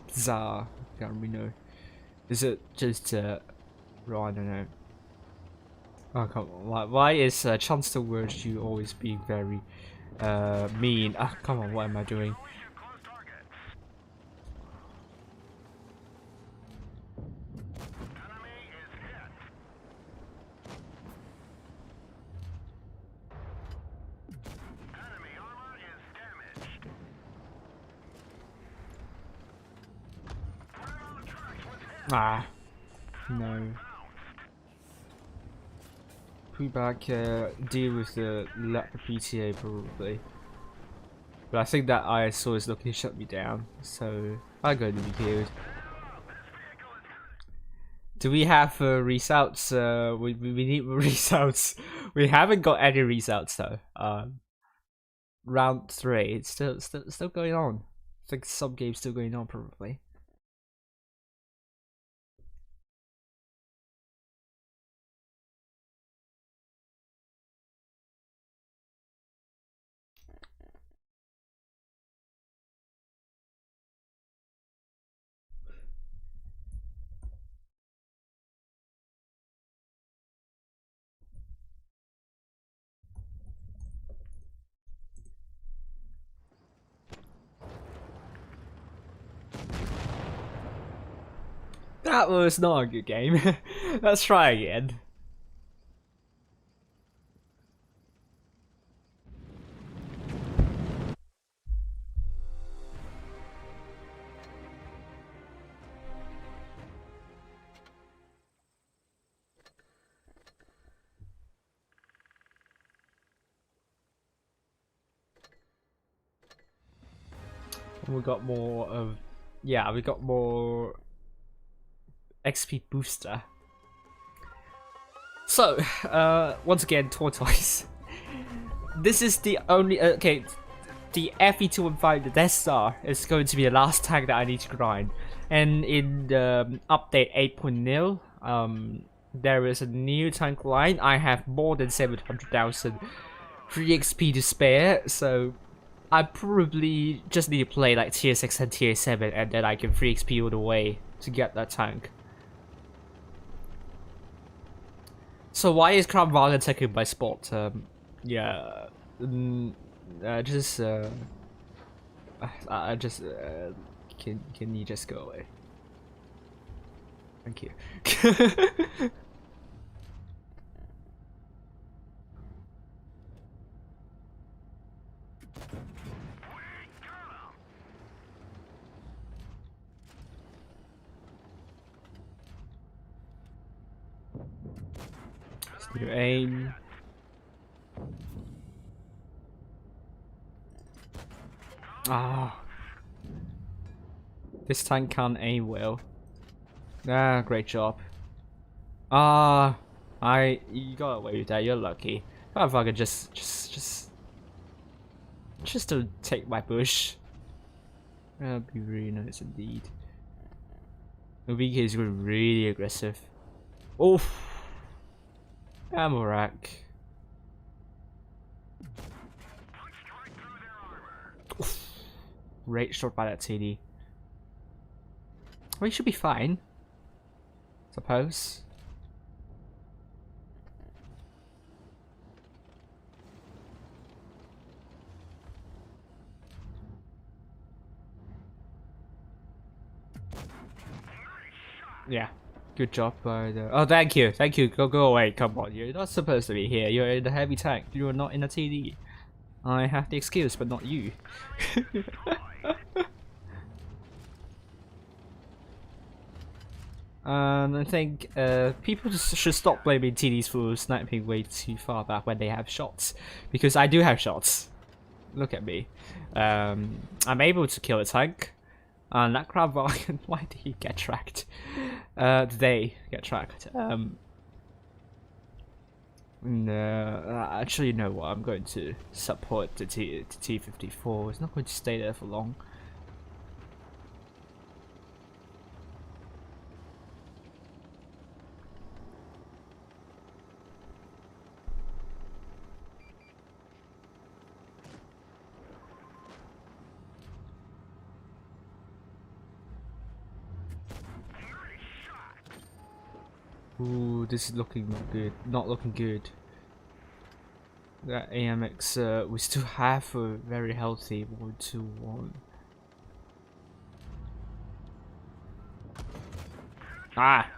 Bizarre Garino. Is it just Well, I don't know. Oh come on! Why is Chance the Word you always being very mean? Ah, come on! What am I doing? Ah, no. Put back, deal with the PTA probably. But I think that ISO is looking to shut me down, so I'm going to be killed. Do we have results? We need results. We haven't got any results though. Round 3, it's still going on. I think some games still going on probably. That was not a good game. Let's try again. We got more of, yeah, we got more XP booster. So, once again, Tortoise. This is the only, okay, the FE215, the Death Star, is going to be the last tank that I need to grind. And in the update 8.0, there is a new tank line. I have more than 700,000 free XP to spare, so I probably just need to play like tier 6 and tier 7, and then I can free XP all the way to get that tank. So why is Crown Valor taking my spot? Yeah, just can you just go away? Thank you. Your aim. Ah, this tank can't aim well. Ah, great job. Ah, you got away with that. You're lucky. If I could just to take my bush. That'd be really nice indeed. The VK is going really aggressive. Oof. Ammo rack. Oof. Great shot by that TD. Well, he should be fine. Suppose. Yeah. Good job by the... Oh, thank you. Thank you. Go away. Come on. You're not supposed to be here. You're in the heavy tank. You're not in a TD. I have the excuse, but not you. I think people just should stop blaming TDs for sniping way too far back when they have shots. Because I do have shots. Look at me. I'm able to kill a tank. And that crab wagon, why did he get tracked? They get tracked. No, actually, you know what? I'm going to support the T-54. It's not going to stay there for long. Ooh, this is looking not good. Not looking good. That AMX, we still have a very healthy 1-2-1. Ah!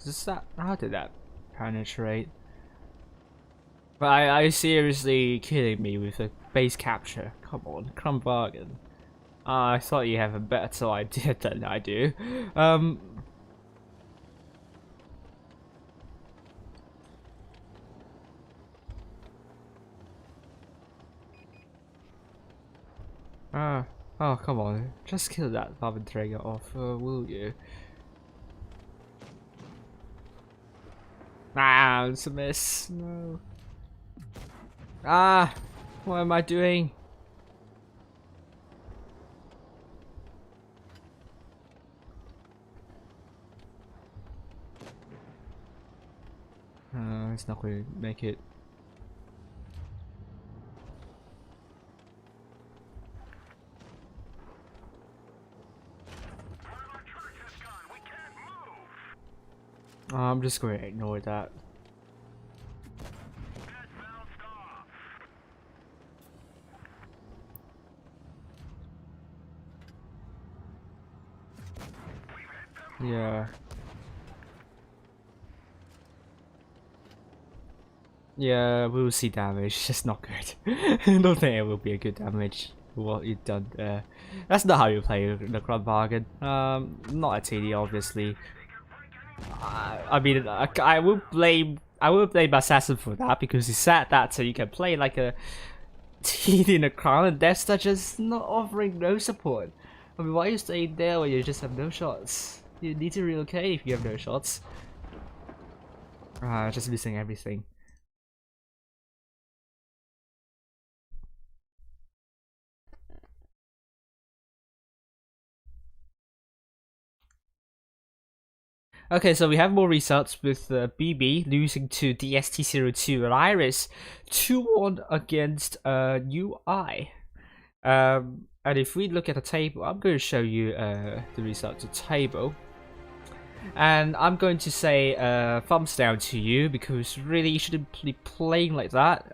Is that? How did that penetrate? But are you seriously kidding me with a base capture? Come on, crumb bargain. I thought you have a better idea than I do. Oh, come on. Just kill that Babenträger off, will you? Ah, it's a miss. No. Ah, what am I doing? It's not going to make it. Oh, I'm just going to ignore that. Yeah. Yeah, we'll see damage. It's just not good. I don't think it will be a good damage for what you've done there. That's not how you play the Crab Bargain. Not a TD, obviously. I mean, I will blame Assassin for that because he said that so you can play like a TD in a crown and Death Star just not offering no support. I mean, why are you staying there when you just have no shots? You need to relocate if you have no shots. Just missing everything. Okay, so we have more results with BB losing to DST02 and Iris 2-1 against UI. And if we look at the table, I'm going to show you the results of the table. And I'm going to say thumbs down to you because really you shouldn't be playing like that.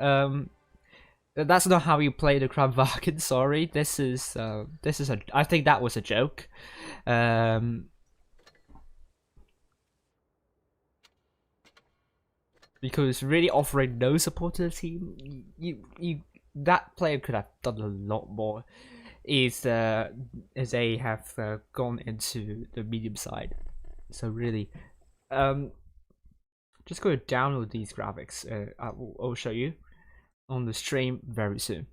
That's not how you play the Crab Bargain. Sorry, this is a. I think that was a joke. Because really offering no support to the team, you that player could have done a lot more. Is as they have gone into the medium side. So really, just go download these graphics. I'll show you on the stream very soon.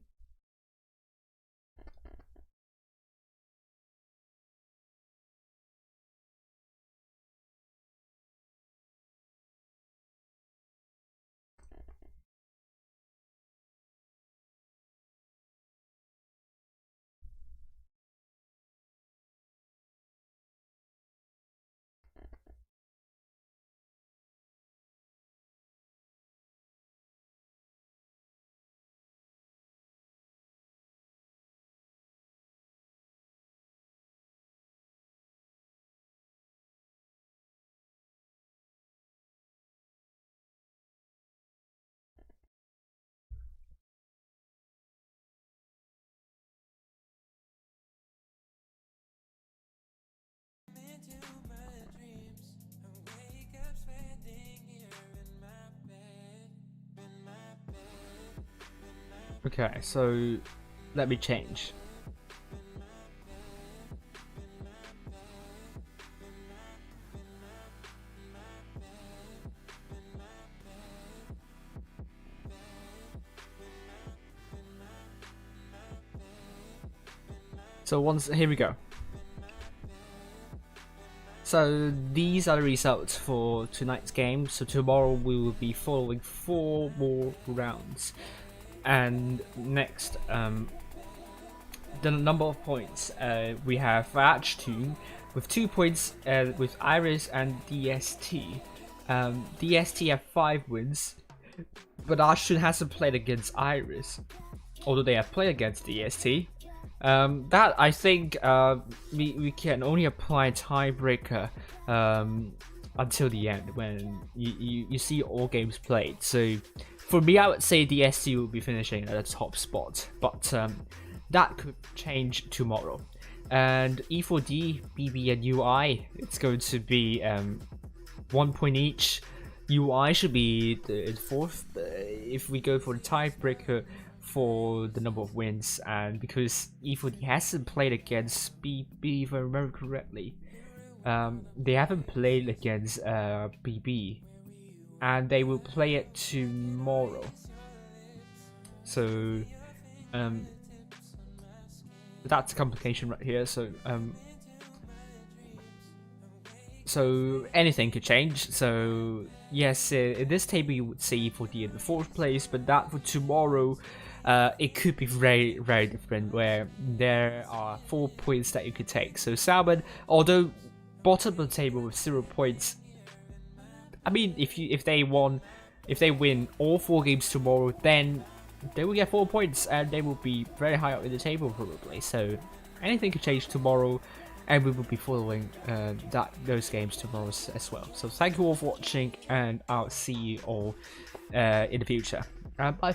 Okay, so let me change. So here we go. So these are the results for tonight's game. So tomorrow we will be following 4 more rounds, and next, the number of points we have Attribution with 2 points with Iris and DST. DST have 5 wins, but Attribution hasn't played against Iris, although they have played against DST. That I think we can only apply tiebreaker until the end when you see all games played. So for me, I would say the SC will be finishing at the top spot, but that could change tomorrow. And E4D, BB, and UI, it's going to be 1 point each. UI should be the 4th if we go for the tiebreaker for the number of wins, and because E4D hasn't played against BB, if I remember correctly, they haven't played against BB, and they will play it tomorrow. So that's a complication right here. So anything could change. So yes, in this table you would see E4D in the 4th place, but that for tomorrow, it could be very, very different, where there are 4 points that you could take. So S-MON, although bottom of the table with 0 points, I mean, if they win all 4 games tomorrow, then they will get 4 points and they will be very high up in the table probably. So anything could change tomorrow, and we will be following those games tomorrow as well. So thank you all for watching, and I'll see you all in the future. Bye.